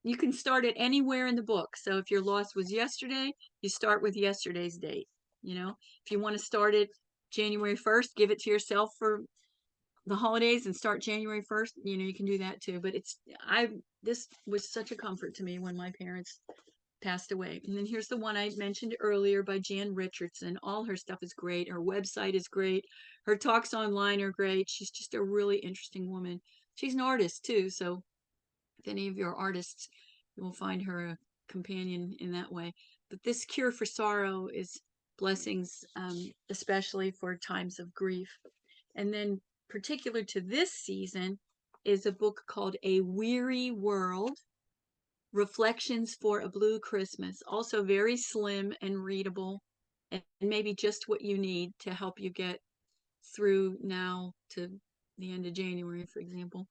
You can start it anywhere in the book. So if your loss was yesterday, you start with yesterday's date. If you want to start it January 1st, give it to yourself for the holidays and start January 1st. You can do that too. But this was such a comfort to me when my parents passed away. And then here's the one I mentioned earlier by Jan Richardson. All her stuff is great. Her website is great. Her talks online are great. She's just a really interesting woman. She's an artist too. So if any of you are artists, you will find her a companion in that way. But this Cure for Sorrow is blessings, especially for times of grief. And then particular to this season is a book called A Weary World, Reflections for a Blue Christmas. Also very slim and readable, and maybe just what you need to help you get through now to the end of January, for example.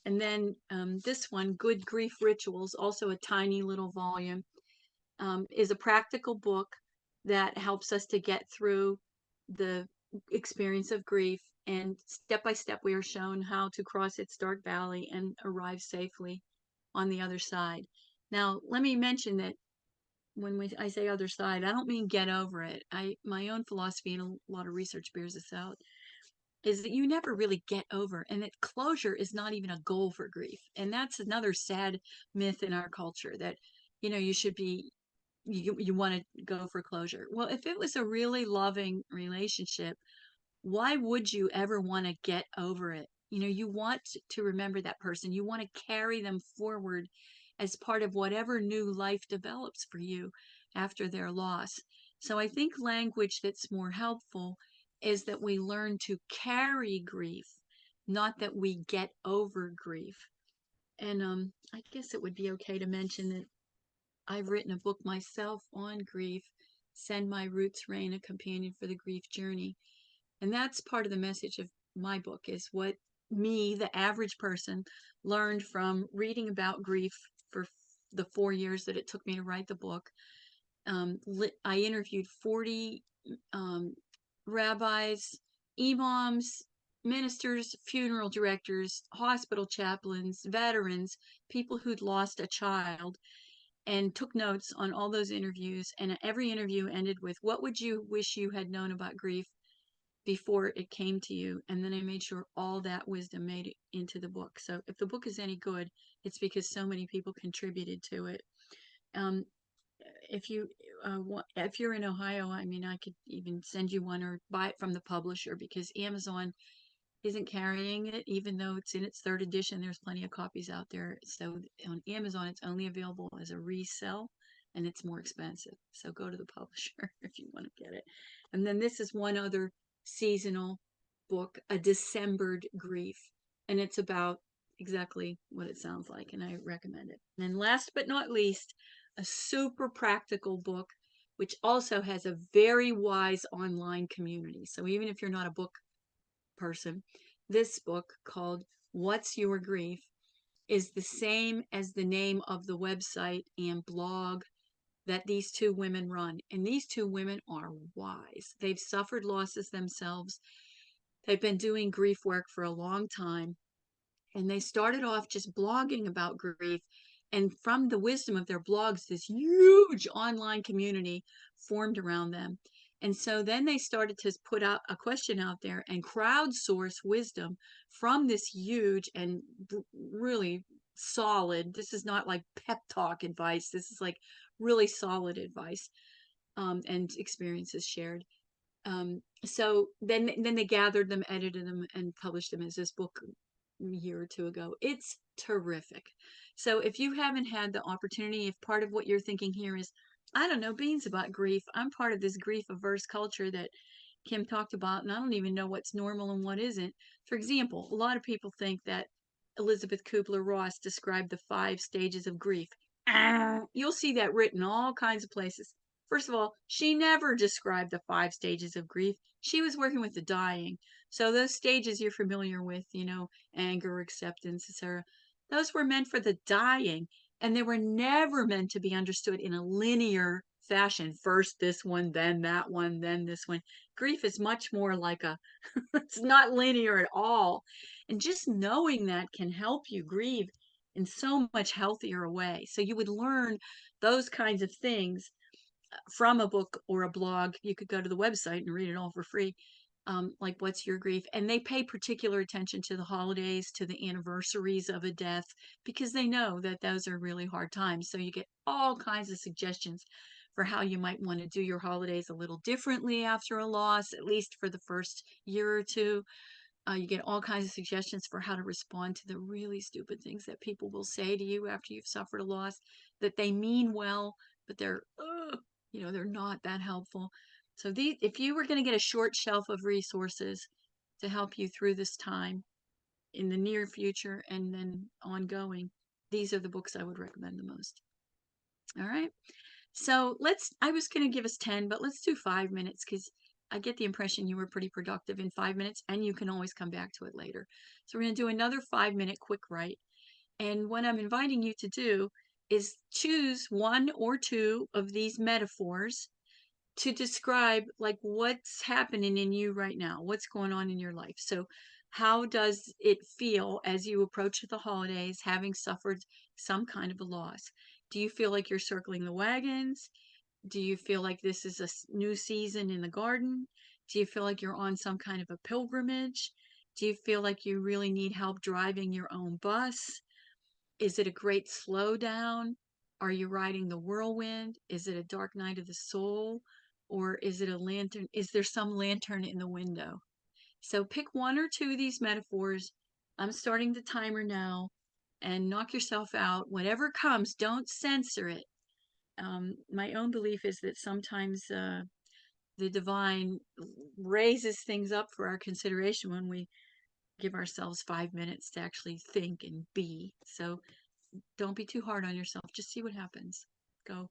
And then this one, Good Grief Rituals, also a tiny little volume, is a practical book that helps us to get through the experience of grief. And step by step, we are shown how to cross its dark valley and arrive safely on the other side. Now, let me mention that when I say other side, I don't mean get over it. My own philosophy and a lot of research bears this out is that you never really get over, and that closure is not even a goal for grief. And that's another sad myth in our culture, that you should be, you want to go for closure. Well, if it was a really loving relationship, why would you ever want to get over it? You want to remember that person. You want to carry them forward as part of whatever new life develops for you after their loss. So I think language that's more helpful is that we learn to carry grief, not that we get over grief. And I guess it would be okay to mention that I've written a book myself on grief, Send My Roots Rain, a companion for the grief journey. And that's part of the message of my book, is what me, the average person, learned from reading about grief for the 4 years that it took me to write the book. I interviewed 40 um, rabbis, imams, ministers, funeral directors, hospital chaplains, veterans, people who'd lost a child, and took notes on all those interviews. And every interview ended with, "What would you wish you had known about grief before it came to you?" And then I made sure all that wisdom made it into the book. So if the book is any good, it's because so many people contributed to it. Um, if you if you're in Ohio, I mean, I could even send you one or buy it from the publisher, because Amazon isn't carrying it, even though it's in its third edition. There's plenty of copies out there. So on Amazon, it's only available as a resell, and it's more expensive. So go to the publisher if you want to get it. And then this is one other seasonal book, A Decembered Grief, and it's about exactly what it sounds like, and I recommend it. And last but not least, a super practical book, which also has a very wise online community. So even if you're not a book person, this book, called What's Your Grief, is the same as the name of the website and blog that these two women run. And these two women are wise. They've suffered losses themselves. They've been doing grief work for a long time. And they started off just blogging about grief. And from the wisdom of their blogs, this huge online community formed around them. And so then they started to put out a question out there and crowdsource wisdom from this huge and really solid. This is not like pep talk advice. This is like really solid advice, and experiences shared. So then they gathered them, edited them, and published them as this book a year or two ago. It's terrific. So if you haven't had the opportunity, if part of what you're thinking here is, I don't know beans about grief, I'm part of this grief averse culture that Kim talked about, and I don't even know what's normal and what isn't. For example, a lot of people think that Elizabeth Kubler-Ross described the 5 stages of grief. You'll see that written all kinds of places. First of all, she never described the 5 stages of grief. She was working with the dying. So those stages you're familiar with, anger, acceptance, etc., those were meant for the dying, and they were never meant to be understood in a linear fashion. First this one, then that one, then this one. Grief is much more like it's not linear at all. And just knowing that can help you grieve in so much healthier a way. So you would learn those kinds of things from a book or a blog. You could go to the website and read it all for free. Like What's Your Grief? And they pay particular attention to the holidays, to the anniversaries of a death, because they know that those are really hard times. So you get all kinds of suggestions for how you might want to do your holidays a little differently after a loss, at least for the first year or two. You get all kinds of suggestions for how to respond to the really stupid things that people will say to you after you've suffered a loss, that they mean well, but they're not that helpful. So if you were going to get a short shelf of resources to help you through this time in the near future and then ongoing, these are the books I would recommend the most. All right. So I was going to give us 10, but let's do 5 minutes, because I get the impression you were pretty productive in 5 minutes, and you can always come back to it later. So we're going to do another 5-minute quick write. And what I'm inviting you to do is choose one or two of these metaphors to describe like what's happening in you right now, what's going on in your life. So how does it feel as you approach the holidays, having suffered some kind of a loss? Do you feel like you're circling the wagons? Do you feel like this is a new season in the garden? Do you feel like you're on some kind of a pilgrimage? Do you feel like you really need help driving your own bus? Is it a great slowdown? Are you riding the whirlwind? Is it a dark night of the soul? Or is it a lantern? Is there some lantern in the window? So pick one or two of these metaphors. I'm starting the timer now and knock yourself out. Whatever comes, don't censor it. My own belief is that sometimes the divine raises things up for our consideration when we give ourselves 5 minutes to actually think and be. So don't be too hard on yourself. Just see what happens. Go.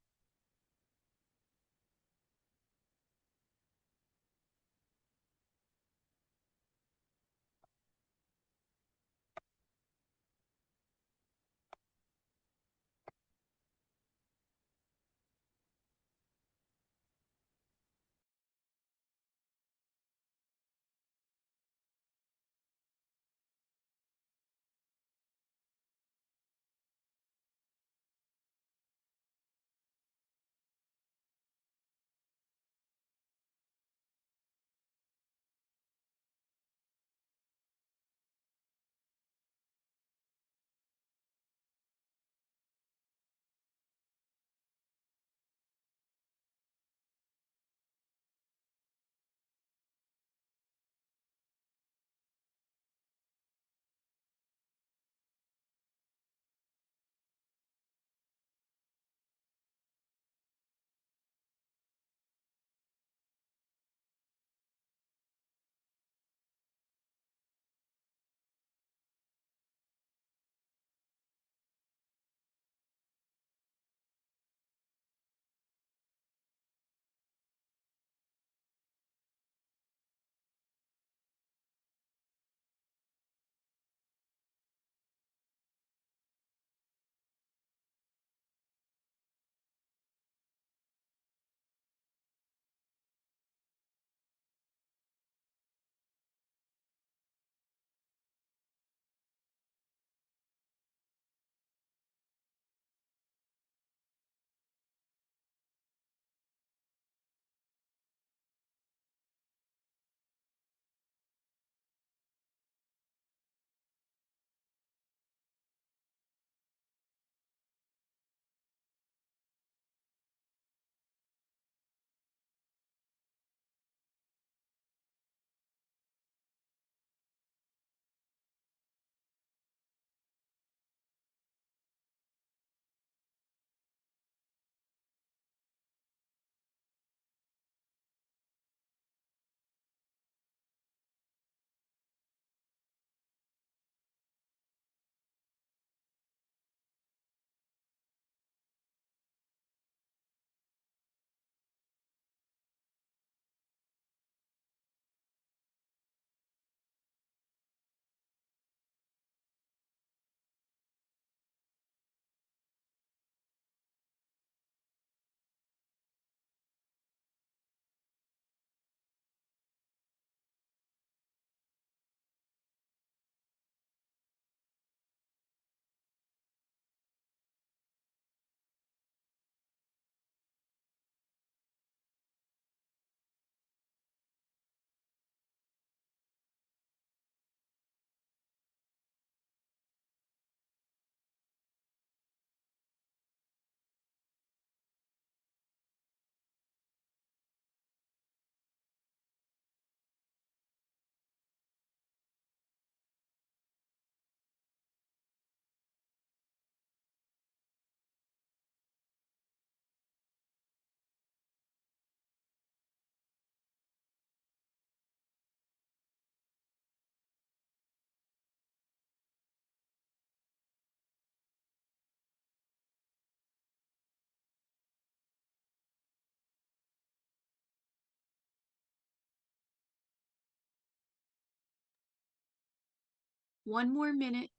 One more minute.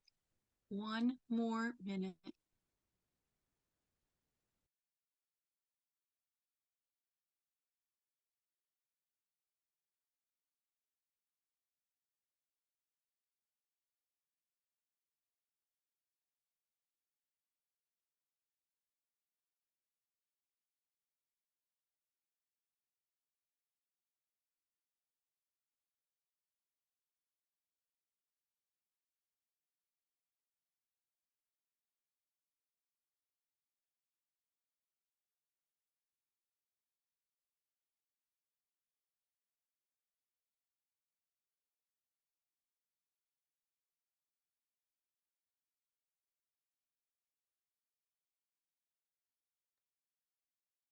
One more minute.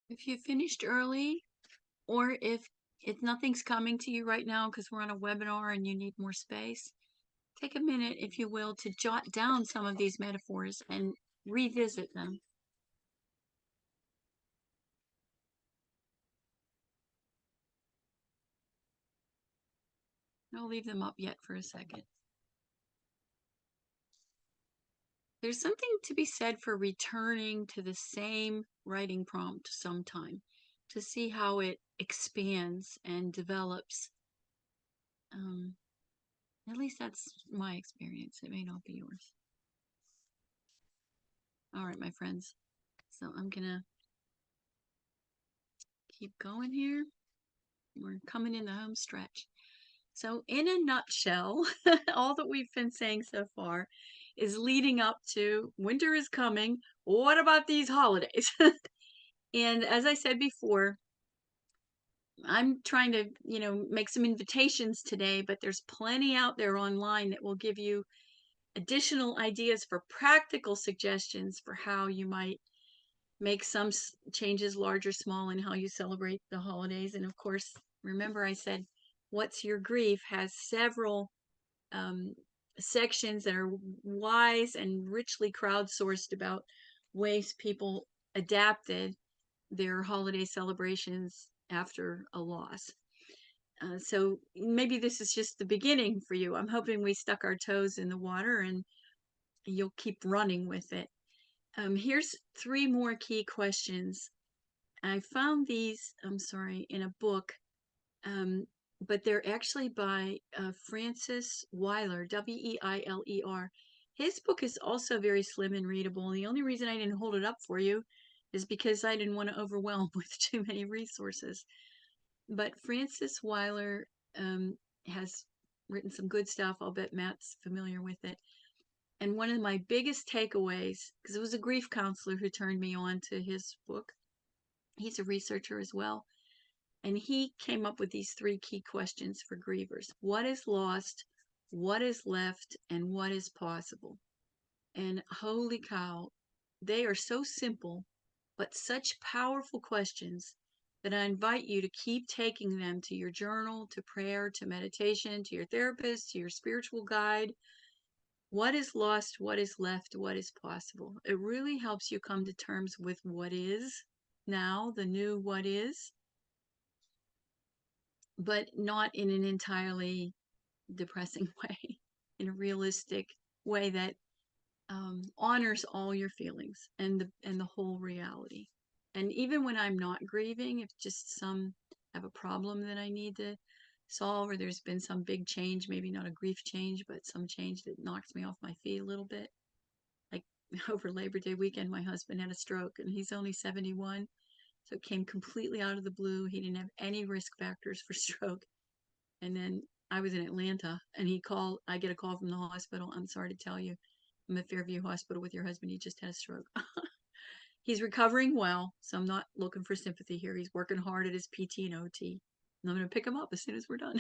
If you finished early, or if nothing's coming to you right now because we're on a webinar and you need more space, take a minute, if you will, to jot down some of these metaphors and revisit them. I'll leave them up yet for a second. There's something to be said for returning to the same writing prompt sometime to see how it expands and develops. At least that's my experience. It may not be yours. All right, my friends. So I'm going to keep going here. We're coming in the home stretch. So in a nutshell, all that we've been saying so far is leading up to winter is coming. What about these holidays? And as I said before, I'm trying to, make some invitations today, but there's plenty out there online that will give you additional ideas for practical suggestions for how you might make some changes, large or small, in how you celebrate the holidays. And of course, remember I said, What's Your Grief has several sections that are wise and richly crowdsourced about ways people adapted their holiday celebrations after a loss. So maybe this is just the beginning for you. I'm hoping we stuck our toes in the water and you'll keep running with it. Here's 3 more key questions. I found these, I'm sorry, in a book, but they're actually by Francis Weiler, Weiler. His book is also very slim and readable. The only reason I didn't hold it up for you is because I didn't want to overwhelm with too many resources. But Francis Weiler has written some good stuff. I'll bet Matt's familiar with it. And one of my biggest takeaways, because it was a grief counselor who turned me on to his book, he's a researcher as well. And he came up with these 3 key questions for grievers: what is lost, what is left, and what is possible? And holy cow, they are so simple, but such powerful questions that I invite you to keep taking them to your journal, to prayer, to meditation, to your therapist, to your spiritual guide. What is lost, what is left, what is possible? It really helps you come to terms with what is now, the new what is, but not in an entirely depressing way, in a realistic way that honors all your feelings and the whole reality. And even when I'm not grieving, if just have a problem that I need to solve, or there's been some big change, maybe not a grief change, but some change that knocks me off my feet a little bit. Like over Labor Day weekend, my husband had a stroke, and he's only 71. So it came completely out of the blue. He didn't have any risk factors for stroke. And then I was in Atlanta, and I get a call from the hospital. I'm sorry to tell you, I'm at Fairview Hospital with your husband. He just had a stroke. He's recovering well, so I'm not looking for sympathy here. He's working hard at his PT and OT. And I'm going to pick him up as soon as we're done.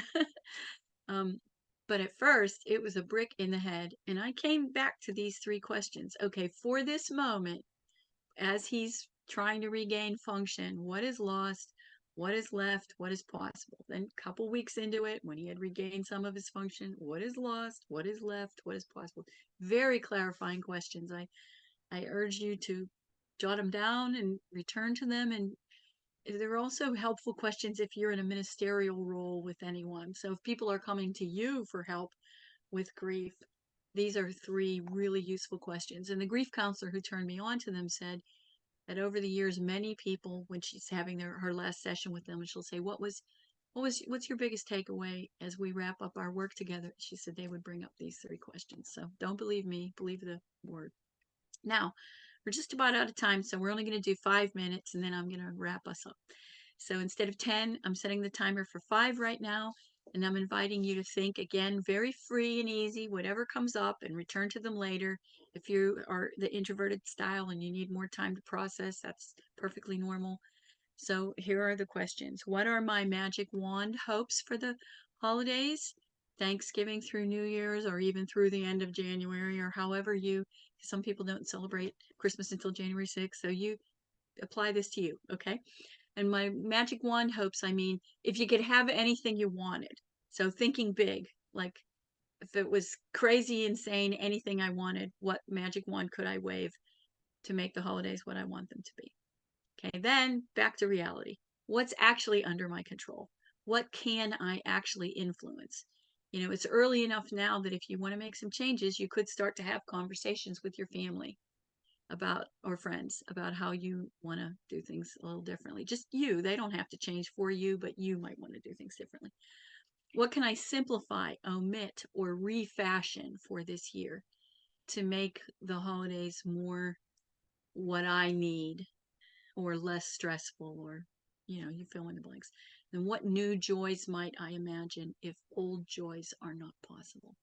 But at first, it was a brick in the head. And I came back to these 3 questions. Okay, for this moment, as he's trying to regain function, what is lost, what is left, what is possible? Then a couple weeks into it, when he had regained some of his function, what is lost, what is left, what is possible? Very clarifying questions. I urge you to jot them down and return to them. And they're also helpful questions if you're in a ministerial role with anyone. So if people are coming to you for help with grief, these are 3 really useful questions. And the grief counselor who turned me on to them said that over the years, many people, when she's having her last session with them, and she'll say, what's your biggest takeaway as we wrap up our work together? She said they would bring up these 3 questions. So don't believe me, believe the word. Now, we're just about out of time, so we're only going to do 5 minutes, and then I'm going to wrap us up. So instead of 10, I'm setting the timer for 5 right now, and I'm inviting you to think again, very free and easy, whatever comes up, and return to them later. If you are the introverted style and you need more time to process, that's perfectly normal. So here are the questions. What are my magic wand hopes for the holidays? Thanksgiving through New Year's, or even through the end of January, or however some people don't celebrate Christmas until January 6th. So apply this to you, okay? And my magic wand hopes, I mean, if you could have anything you wanted. So thinking big, like if it was crazy, insane, anything I wanted, what magic wand could I wave to make the holidays what I want them to be? Okay, then back to reality. What's actually under my control? What can I actually influence? You know, it's early enough now that if you want to make some changes, you could start to have conversations with your family about, or friends, about how you want to do things a little differently. Just you, they don't have to change for you, but you might want to do things differently. What can I simplify, omit, or refashion for this year to make the holidays more what I need, or less stressful, or, you fill in the blanks. And what new joys might I imagine if old joys are not possible?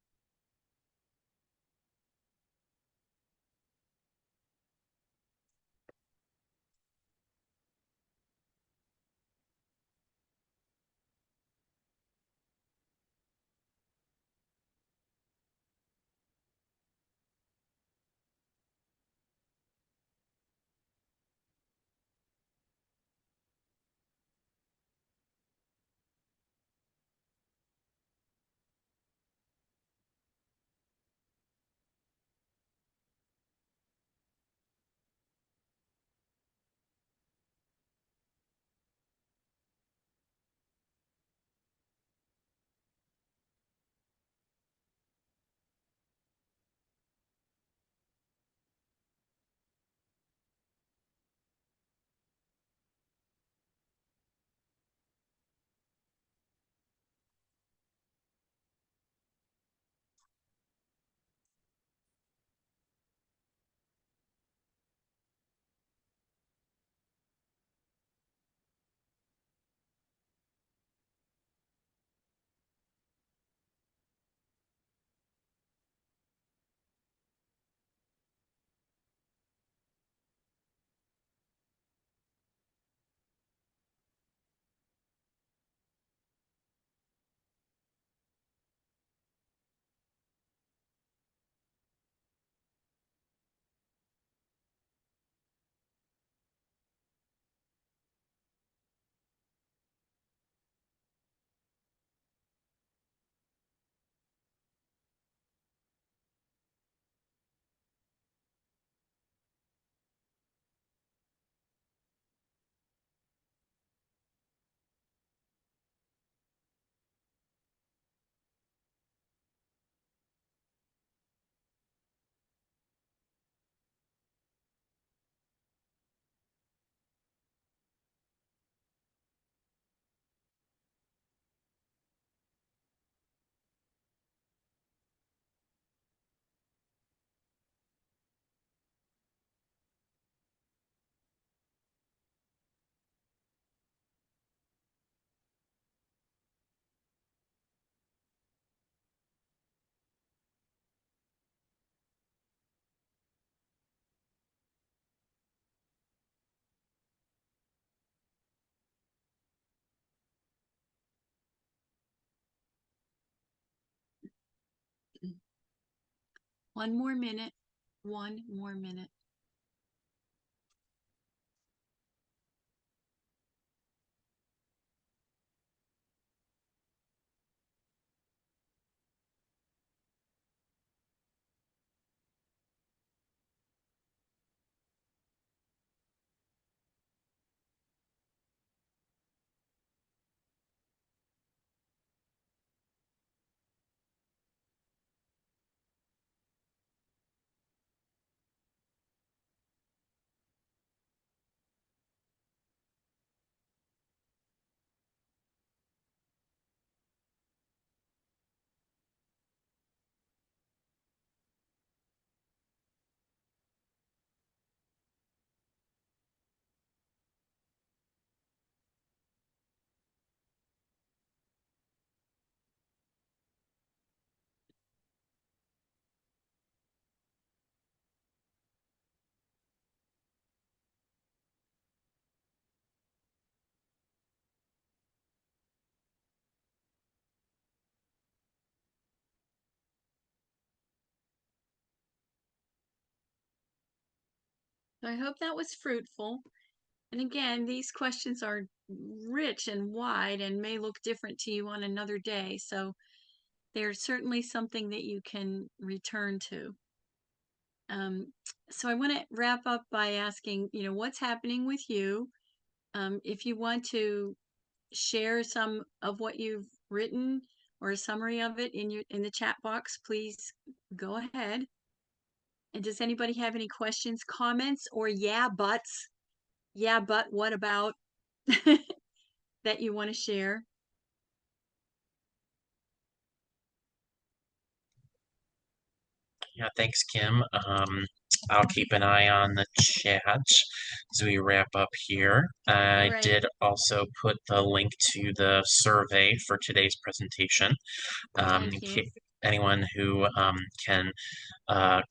One more minute. One more minute. So I hope that was fruitful. And again, these questions are rich and wide and may look different to you on another day. So there's certainly something that you can return to. Um, so I want to wrap up by asking, what's happening with you? If you want to share some of what you've written or a summary of it in the chat box, please go ahead. And does anybody have any questions, comments, or yeah buts? Yeah, but what about that you want to share? Yeah, thanks, Kim. I'll keep an eye on the chat as we wrap up here. All I right. did also put the link to the survey for today's presentation. Thank In you. case anyone who can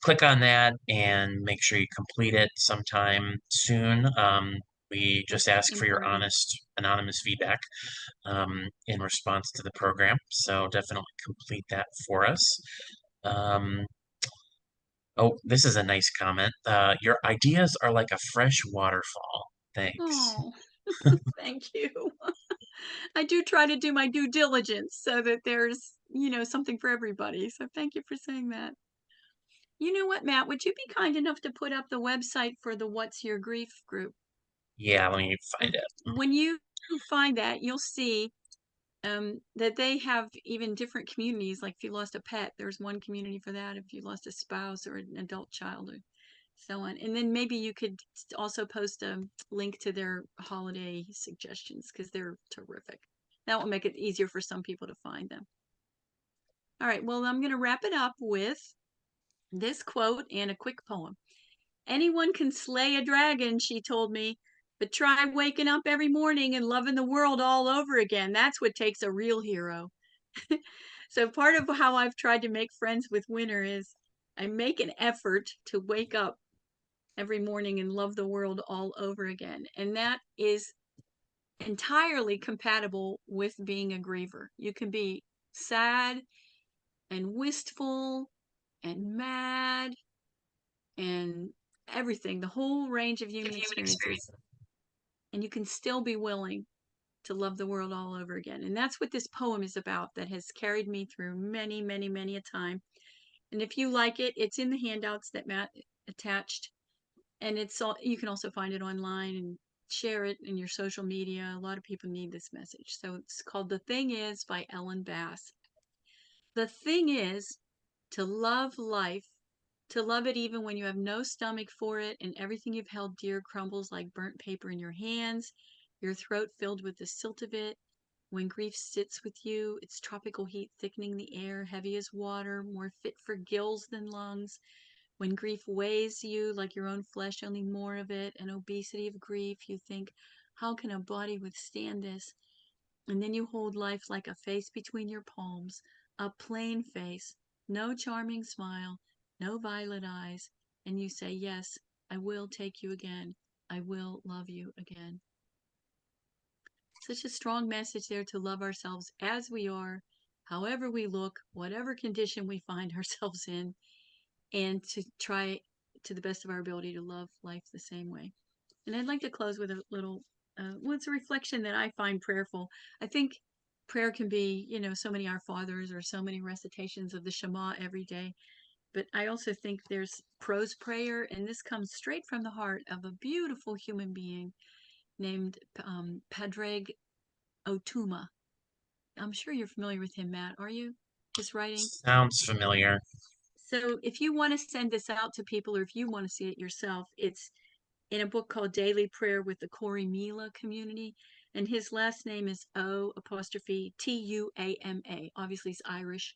click on that and make sure you complete it sometime soon. We just That's ask for your important. honest, anonymous feedback in response to the program. So definitely complete that for us. Um, oh, this is a nice comment. Your ideas are like a fresh waterfall. Thanks. Oh, thank you. I do try to do my due diligence so that there's, something for everybody. So thank you for saying that. You know what, Matt? Would you be kind enough to put up the website for the What's Your Grief group? Yeah, let me find And it. when you find that, you'll see that they have even different communities. Like if you lost a pet, there's one community for that. If you lost a spouse or an adult child, or so on. And then maybe you could also post a link to their holiday suggestions because they're terrific. That will make it easier for some people to find them. All right, well, I'm going to wrap it up with this quote and a quick poem. Anyone can slay a dragon, she told me, but try waking up every morning and loving the world all over again. That's what takes a real hero. So part of how I've tried to make friends with winter is I make an effort to wake up every morning and love the world all over again. And that is entirely compatible with being a griever. You can be sad and wistful and mad and everything, the whole range of human experiences, and you can still be willing to love the world all over again. And that's what this poem is about that has carried me through many, many, many a time. And if you like it, it's in the handouts that Matt attached. And it's all, you can also find it online and share it in your social media. A lot of people need this message. So it's called The Thing Is by Ellen Bass. The thing is to love life, to love it even when you have no stomach for it and everything you've held dear crumbles like burnt paper in your hands, your throat filled with the silt of it. When grief sits with you, its tropical heat thickening the air, heavy as water, more fit for gills than lungs. When grief weighs you like your own flesh, only more of it, an obesity of grief, you think, how can a body withstand this? And then you hold life like a face between your palms, a plain face, no charming smile, no violet eyes, and you say, yes, I will take you again. I will love you again. Such a strong message there to love ourselves as we are, however we look, whatever condition we find ourselves in, and to try to the best of our ability to love life the same way. And I'd like to close with a little, well, it's a reflection that I find prayerful. I think prayer can be, so many Our Fathers or so many recitations of the Shema every day. But I also think there's prose prayer, and this comes straight from the heart of a beautiful human being named Padraig Otuma. I'm sure you're familiar with him, Matt. Are you? His writing? Sounds familiar. So if you want to send this out to people or if you want to see it yourself, it's in a book called Daily Prayer with the Corey Mila community. And his last name is O apostrophe Tuama. Obviously, he's Irish.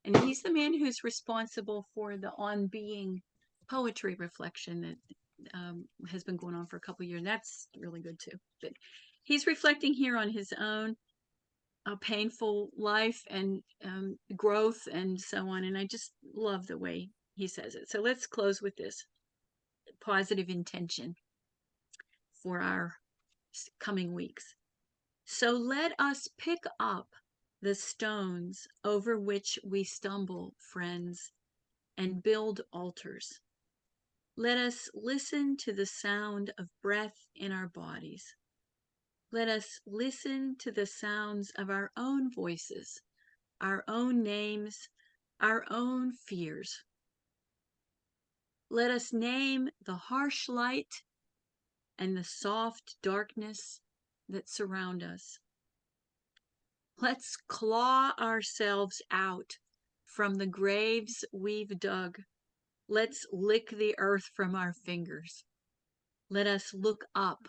And he's the man who's responsible for the On Being poetry reflection that has been going on for a couple of years. And that's really good too. But he's reflecting here on his own painful life and growth and so on. And I just love the way he says it. So let's close with this positive intention for our coming weeks. So let us pick up the stones over which we stumble, friends, and build altars. Let us listen to the sound of breath in our bodies. Let us listen to the sounds of our own voices, our own names, our own fears. Let us name the harsh light and the soft darkness that surround us. Let's claw ourselves out from the graves we've dug. Let's lick the earth from our fingers. Let us look up,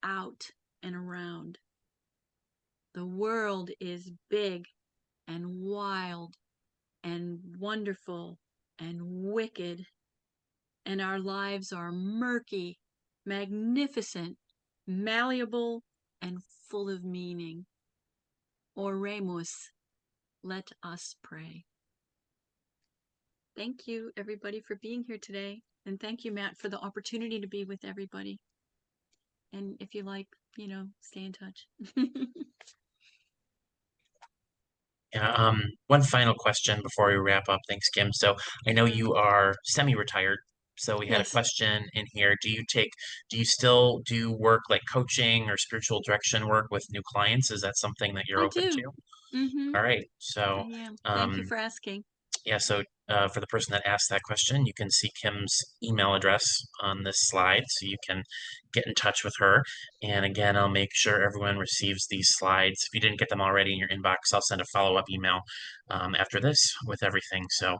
out, and around. The world is big and wild and wonderful and wicked, and our lives are murky, magnificent, malleable, and full of meaning. Oremus, let us pray. Thank you, everybody, for being here today. And thank you, Matt, for the opportunity to be with everybody. And if you like, stay in touch. Yeah, one final question before we wrap up. Thanks, Kim. So I know Sure. you are semi-retired. So we had a Yes, question in here. Do you still do work like coaching or spiritual direction work with new clients? Is that something that you're I open do. to? Mm-hmm. All right. I So, am. Thank you um, for asking. yeah, so for the person that asked that question, you can see Kim's email address on this slide, so you can get in touch with her. And again, I'll make sure everyone receives these slides. If you didn't get them already in your inbox, I'll send a follow-up email after this with everything. So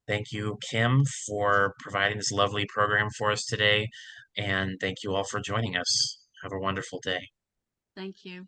thank you, Kim, for providing this lovely program for us today. And thank you all for joining us. Have a wonderful day. Thank you.